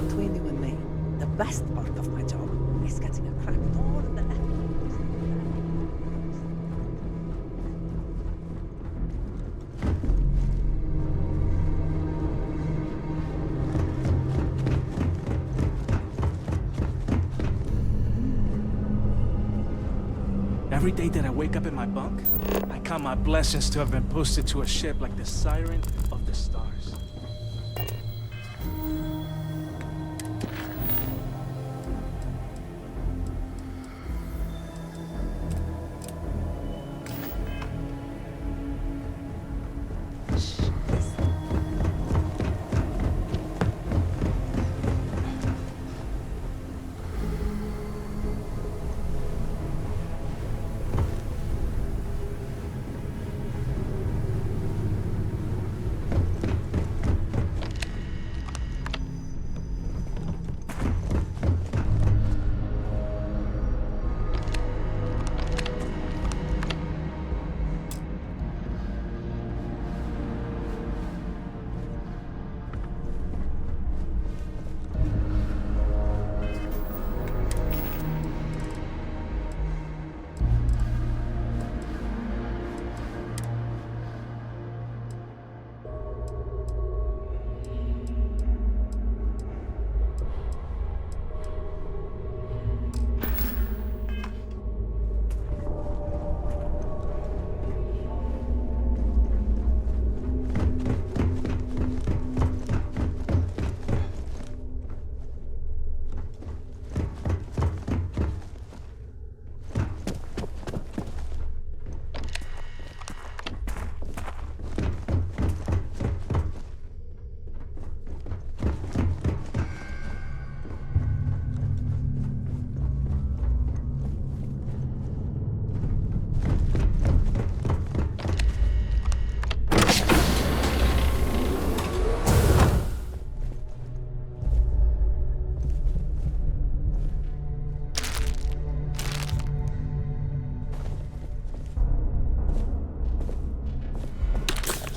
Between you and me, the best part of my job is getting a crack door in the net. Every day that I wake up in my bunk, I count my blessings to have been posted to a ship like the Siren of the Stars.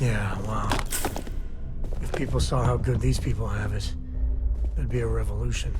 Yeah, wow. If people saw how good these people have it, it'd be a revolution.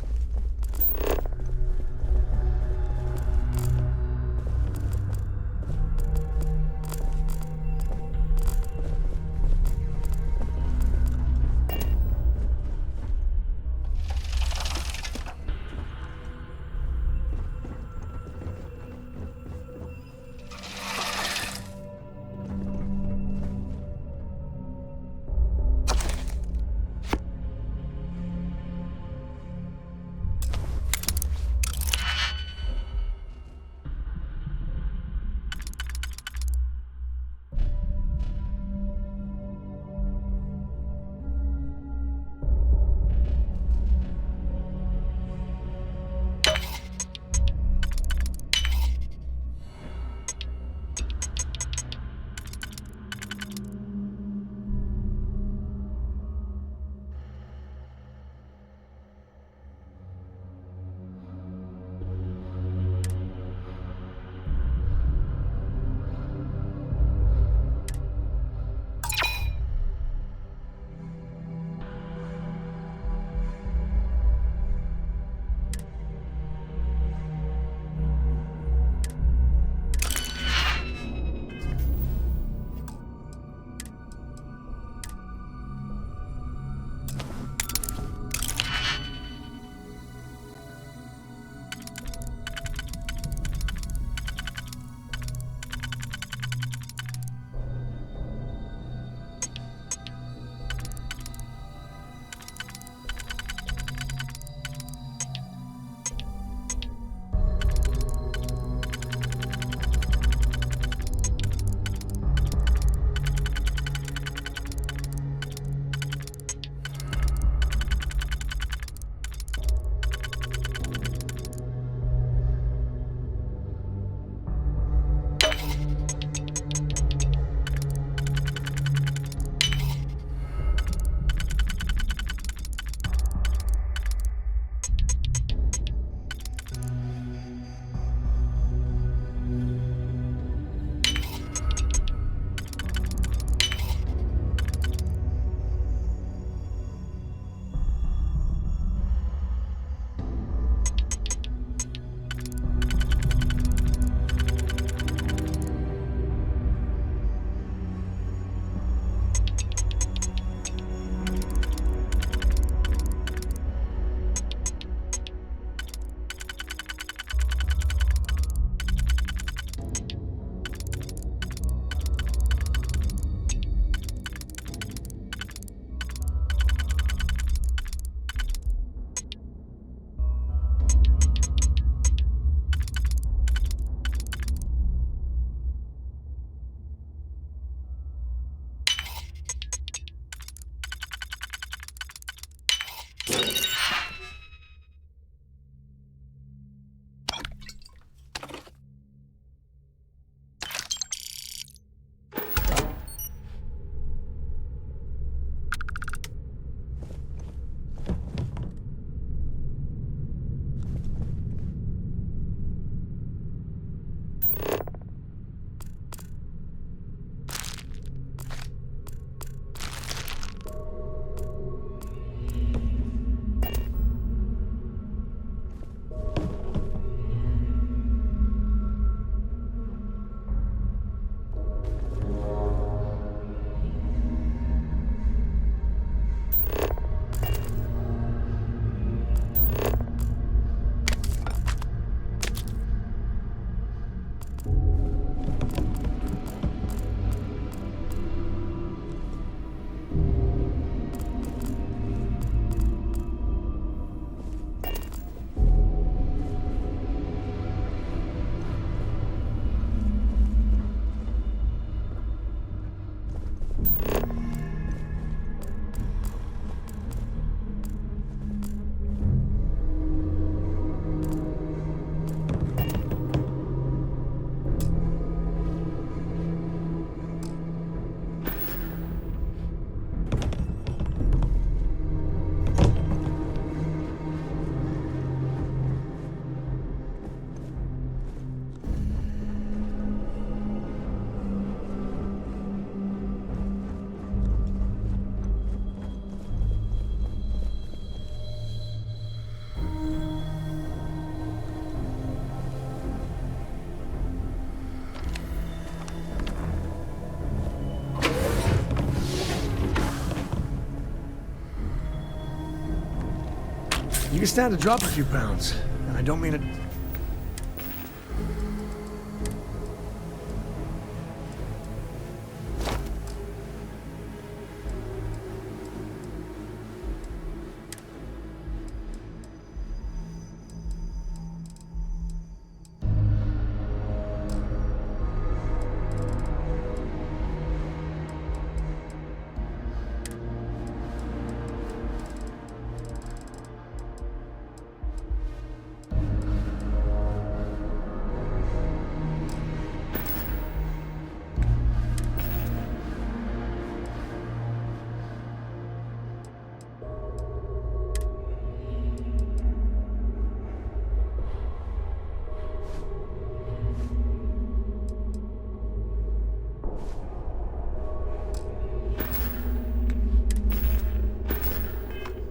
can stand to drop a few pounds, and I don't mean it.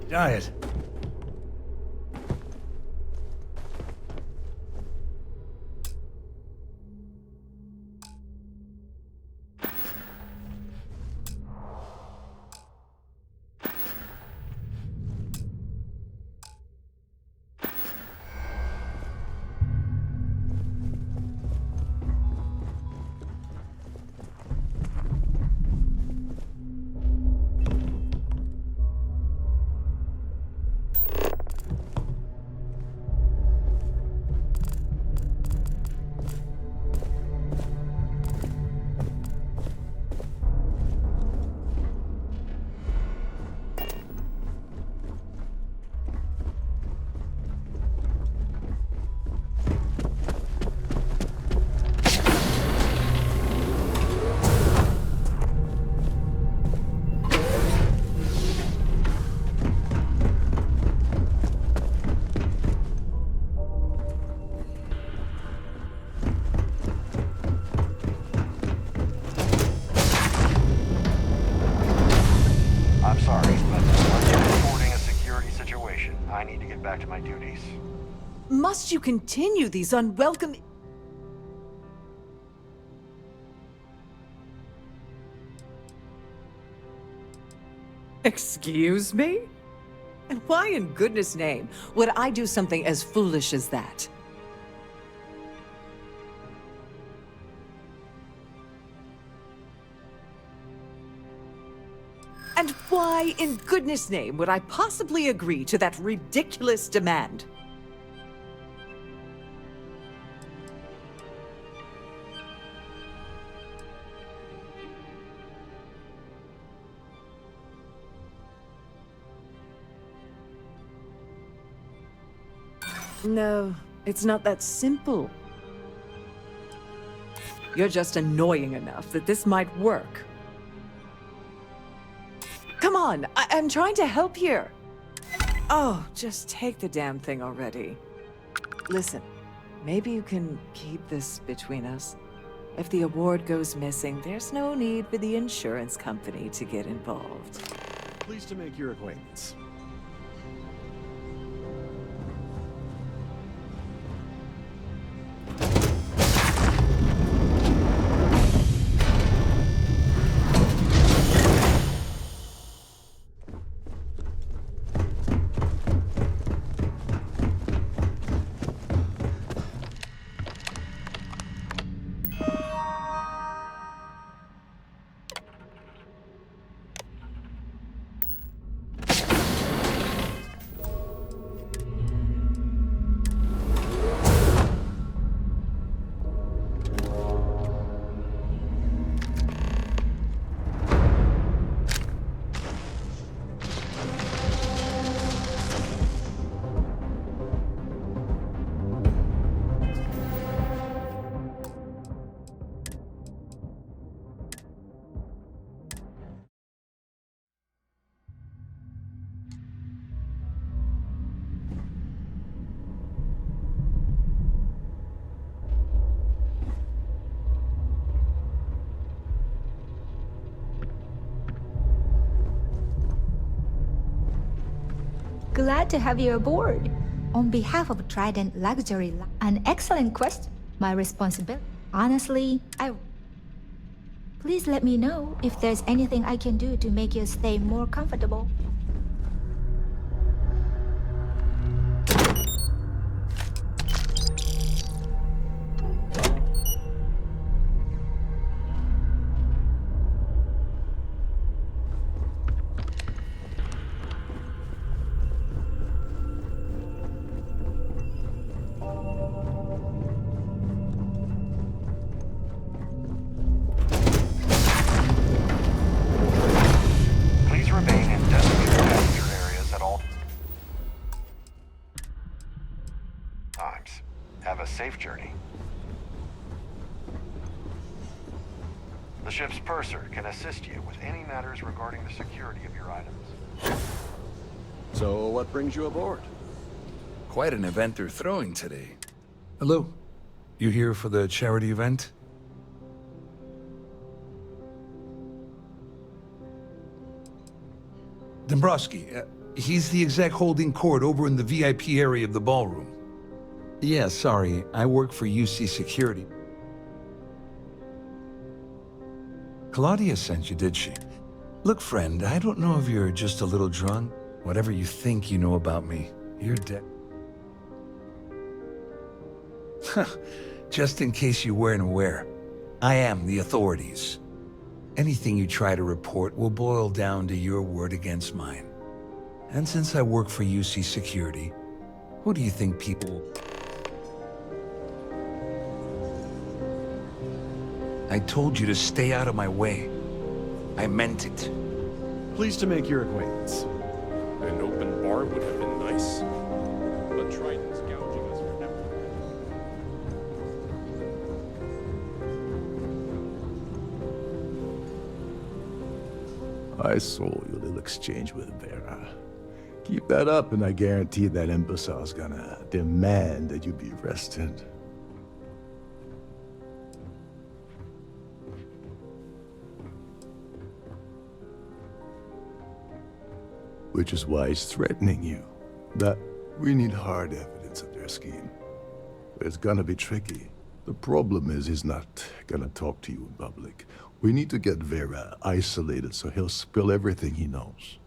Diet. back to my duties. Must you continue these unwelcome... Excuse me? And why in goodness name would I do something as foolish as that? And why in goodness name would I possibly agree to that ridiculous demand? No, it's not that simple. You're just annoying enough that this might work. Come on, I'm trying to help here. Oh, just take the damn thing already. Listen, maybe you can keep this between us. If the award goes missing, there's no need for the insurance company to get involved. Pleased to make your acquaintance. Glad to have you aboard. On behalf of Trident Luxury, an excellent question. My responsibility. Honestly, Please let me know if there's anything I can do to make your stay more comfortable. times. Have a safe journey. The ship's purser can assist you with any matters regarding the security of your items. So, what brings you aboard? Quite an event they're throwing today. Hello. You here for the charity event? Dombrowski, he's the exec holding court over in the VIP area of the ballroom. Yeah, sorry, I work for UC Security. Claudia sent you, did she? Look, friend, I don't know if you're just a little drunk. Whatever you think you know about me, you're dead. Just in case you weren't aware, I am the authorities. Anything you try to report will boil down to your word against mine. And since I work for UC Security, who do you think people... I told you to stay out of my way. I meant it. Pleased to make your acquaintance. An open bar would have been nice. But Trident's gouging us for now. I saw your little exchange with Vera. Keep that up and I guarantee that imbecile's gonna demand that you be arrested. Which is why he's threatening you. That we need hard evidence of their scheme. But it's gonna be tricky. The problem is he's not gonna talk to you in public. We need to get Vera isolated so he'll spill everything he knows.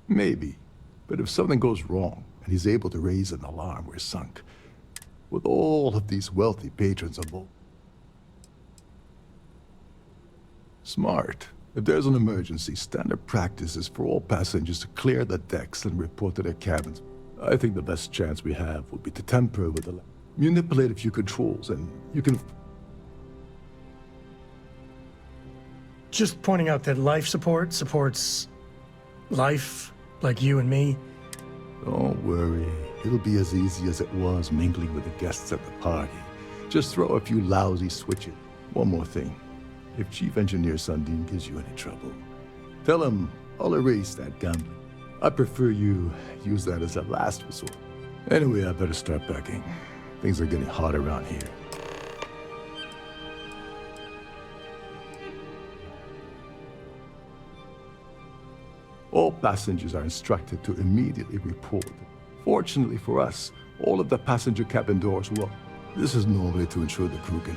Maybe, but if something goes wrong and he's able to raise an alarm, we're sunk. With all of these wealthy patrons aboard. Smart. If there's an emergency, standard practice is for all passengers to clear the decks and report to their cabins. I think the best chance we have would be to tamper with the... manipulate a few controls, and you can... Just pointing out that life support supports life, like you and me. Don't worry. It'll be as easy as it was mingling with the guests at the party. Just throw a few lousy switches. One more thing. If Chief Engineer Sundin gives you any trouble, tell him I'll erase that gambling. I prefer you use that as a last resort. Anyway, I better start packing. Things are getting hot around here. All passengers are instructed to immediately report. Fortunately for us, all of the passenger cabin doors will. This is normally to ensure the crew can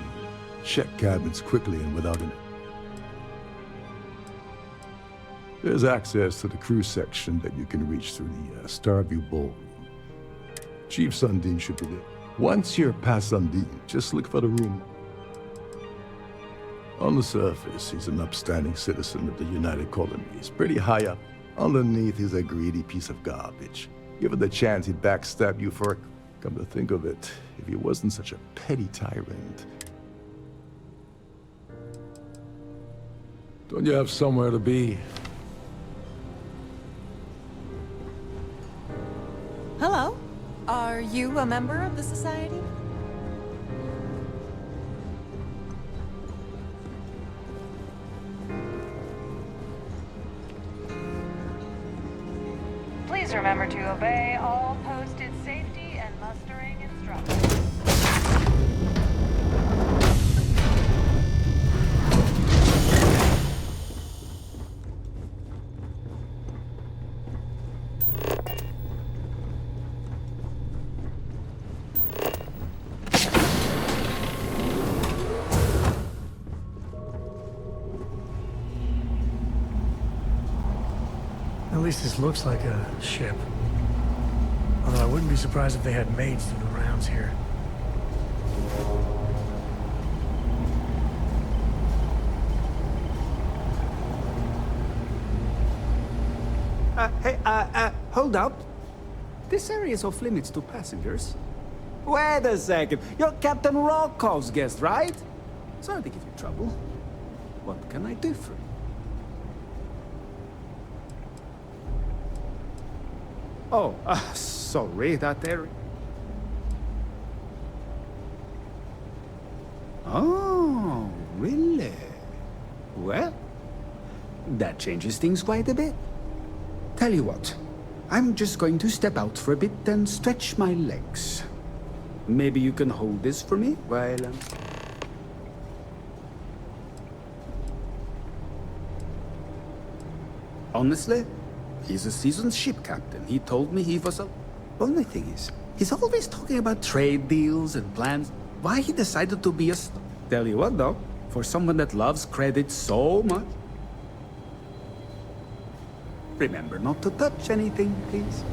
check cabins quickly and without an... There's access to the crew section that you can reach through the Starview Ballroom. Chief Sundin should be there. Once you're past Sundin, just look for the room. On the surface, he's an upstanding citizen of the United Colonies, pretty high up. Underneath, he's a greedy piece of garbage. Given the chance, he'd backstab you for... Come to think of it, if he wasn't such a petty tyrant... Don't you have somewhere to be? Hello. Are you a member of the Society? Please remember to obey all posted safety and mustering instructions. At least this looks like a ship. Although I wouldn't be surprised if they had maids do the rounds here. Hold up. This area is off limits to passengers. Wait a second. You're Captain Rocco's guest, right? Sorry to give you trouble. What can I do for you? Oh, sorry, that area. Oh, really? Well, that changes things quite a bit. Tell you what, I'm just going to step out for a bit and stretch my legs. Maybe you can hold this for me while Honestly, he's a seasoned ship captain. He told me he was a... Only thing is, he's always talking about trade deals and plans. Why he decided to be a... Tell you what, though, for someone that loves credit so much... Remember not to touch anything, please.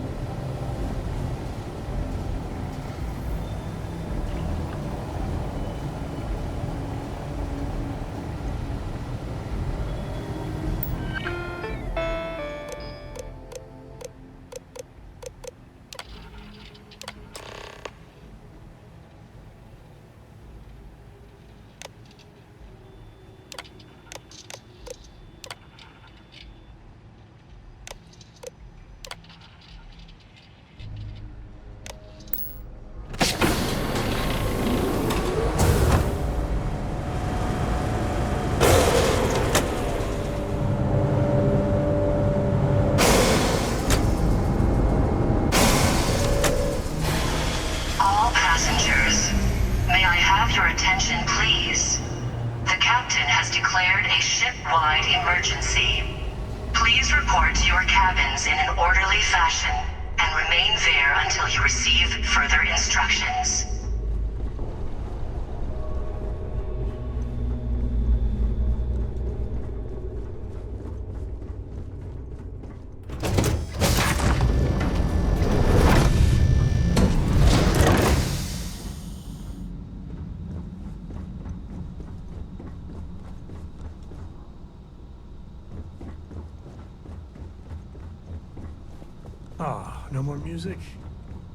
Oh, no more music?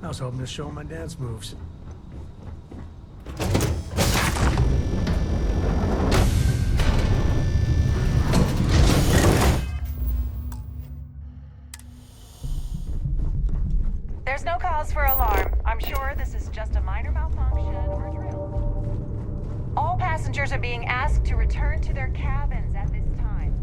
I was hoping to show him my dance moves. There's no cause for alarm. I'm sure this is just a minor malfunction or a drill. All passengers are being asked to return to their cabins at this time.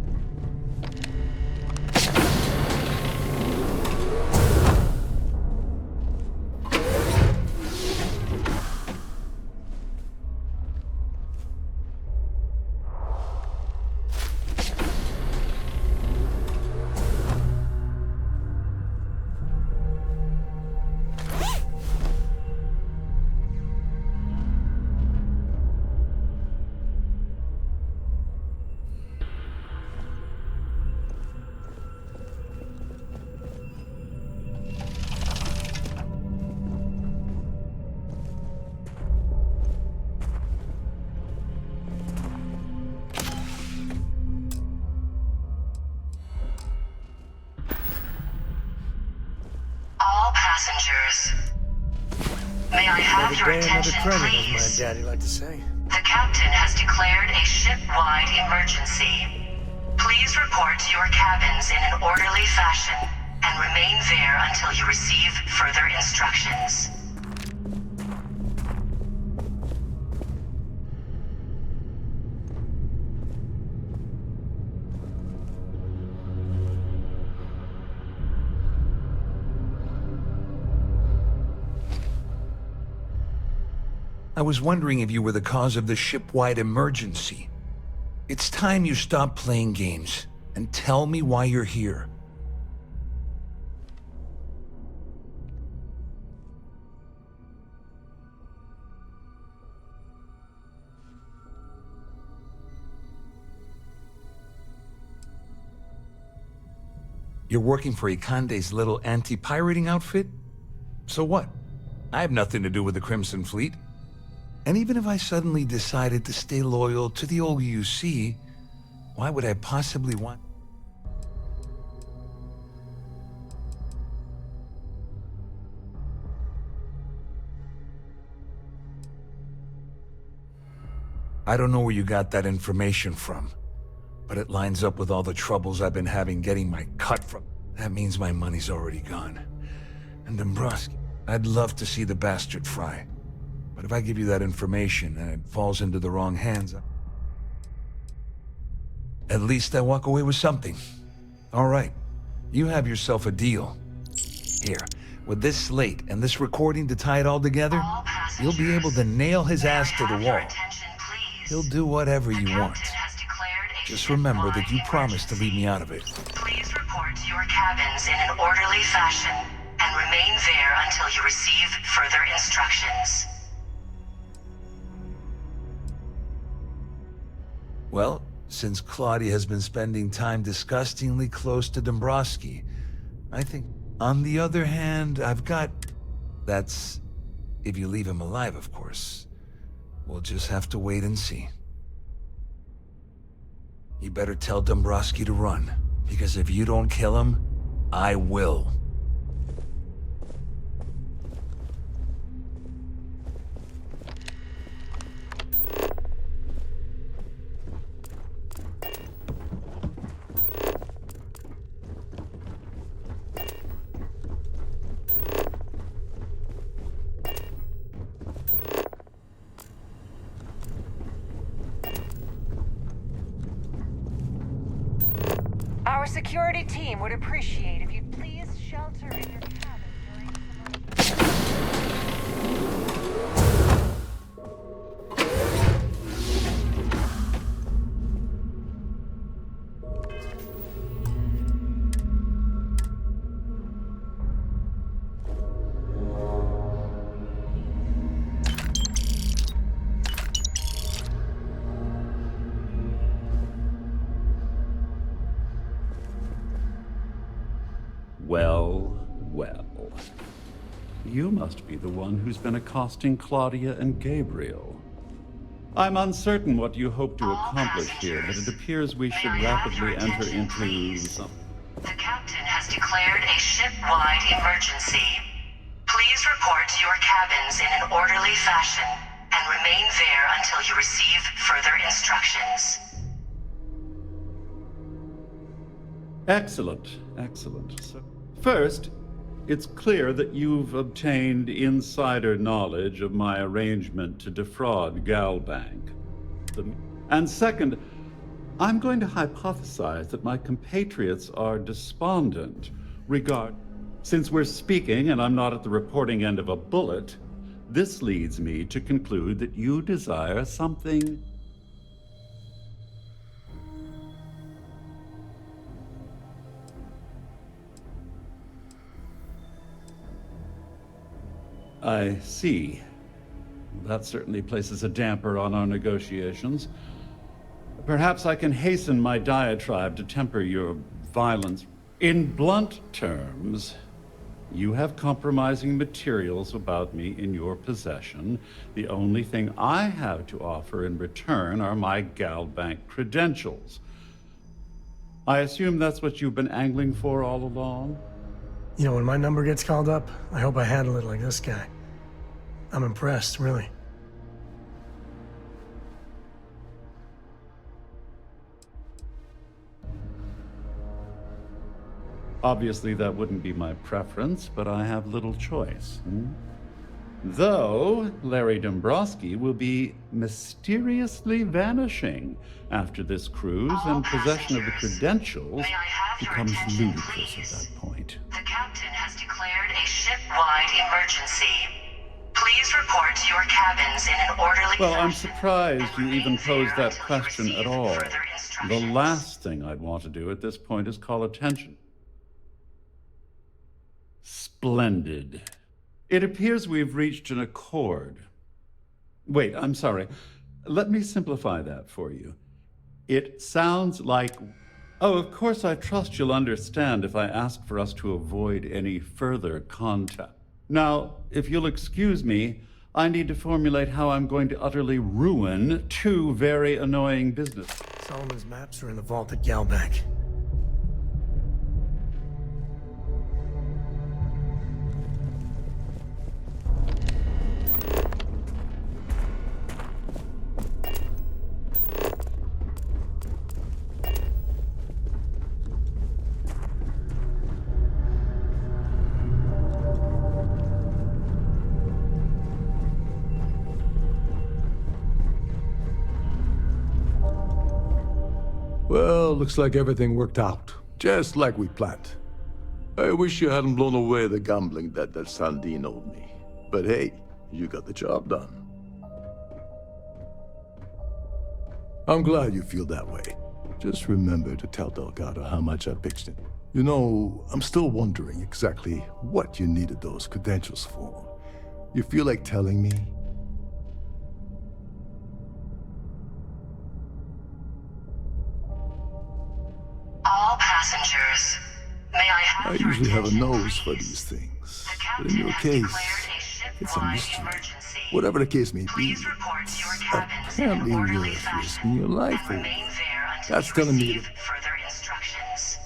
Passengers, may I have your attention, please? As my daddy liked to say. The captain has declared a ship-wide emergency. Please report to your cabins in an orderly fashion and remain there until you receive further instructions. I was wondering if you were the cause of the ship-wide emergency. It's time you stop playing games and tell me why you're here. You're working for Ikande's little anti-pirating outfit? So what? I have nothing to do with the Crimson Fleet. And even if I suddenly decided to stay loyal to the old UC, why would I possibly want... I don't know where you got that information from, but it lines up with all the troubles I've been having getting my cut from. That means my money's already gone. And Dombrowski, I'd love to see the bastard fry. But if I give you that information and it falls into the wrong hands, at least I walk away with something. All right, you have yourself a deal. Here, with this slate and this recording to tie it all together, you'll be able to nail his ass to the wall. He'll do whatever you want. Just remember that you promised to leave me out of it. Please report to your cabins in an orderly fashion and remain there until you receive further instructions. Well, since Claudia has been spending time disgustingly close to Dombrowski, I think, on the other hand, I've got... That's if you leave him alive, of course. We'll just have to wait and see. You better tell Dombrowski to run, because if you don't kill him, I will. Our security team would appreciate if you'd please shelter in your cabin during Well, well. You must be the one who's been accosting Claudia and Gabriel. I'm uncertain what you hope to accomplish here, but it appears we should rapidly enter into some... The captain has declared a ship-wide emergency. Please report to your cabins in an orderly fashion and remain there until you receive further instructions. Excellent, excellent. So, first, it's clear that you've obtained insider knowledge of my arrangement to defraud Galbank. And second, I'm going to hypothesize that my compatriots are despondent since we're speaking and I'm not at the reporting end of a bullet, this leads me to conclude that you desire something... I see. That certainly places a damper on our negotiations. Perhaps I can hasten my diatribe to temper your violence. In blunt terms, you have compromising materials about me in your possession. The only thing I have to offer in return are my Galbank credentials. I assume that's what you've been angling for all along? You know, when my number gets called up, I hope I handle it like this guy. I'm impressed, really. Obviously, that wouldn't be my preference, but I have little choice. Though, Larry Dombrowski will be mysteriously vanishing after this cruise, and possession of the credentials becomes ludicrous at that point. The captain has declared a ship-wide emergency. Please report to your cabins in an orderly... Well, I'm surprised you even posed that question at all. The last thing I'd want to do at this point is call attention. Splendid. It appears we've reached an accord. Wait, I'm sorry. Let me simplify that for you. It sounds like... Oh, of course, I trust you'll understand if I ask for us to avoid any further contact. Now, if you'll excuse me, I need to formulate how I'm going to utterly ruin two very annoying businesses. Solomon's maps are in the vault at Galbank. Well, looks like everything worked out, just like we planned. I wish you hadn't blown away the gambling debt that Sandine owed me. But hey, you got the job done. I'm glad you feel that way. Just remember to tell Delgado how much I pitched in. You know, I'm still wondering exactly what you needed those credentials for. You feel like telling me? All passengers, may I have I usually have a nose for these things, but in your case, it's a mystery. Whatever the case may be, apparently worth risking your life for. That's telling me that... further instructions.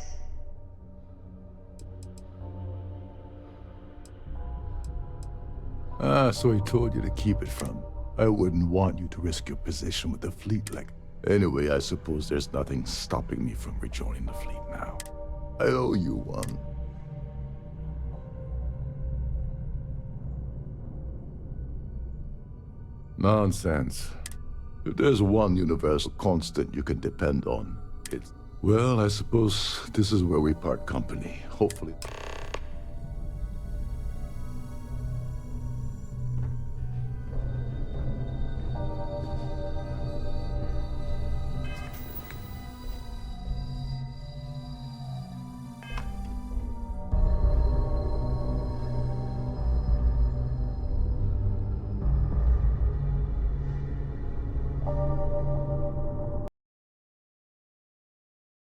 So he told you to keep it from. I wouldn't want you to risk your position with the fleet like... Anyway, I suppose there's nothing stopping me from rejoining the fleet now. I owe you one. Nonsense. If there's one universal constant you can depend on, it's... Well, I suppose this is where we part company. Hopefully...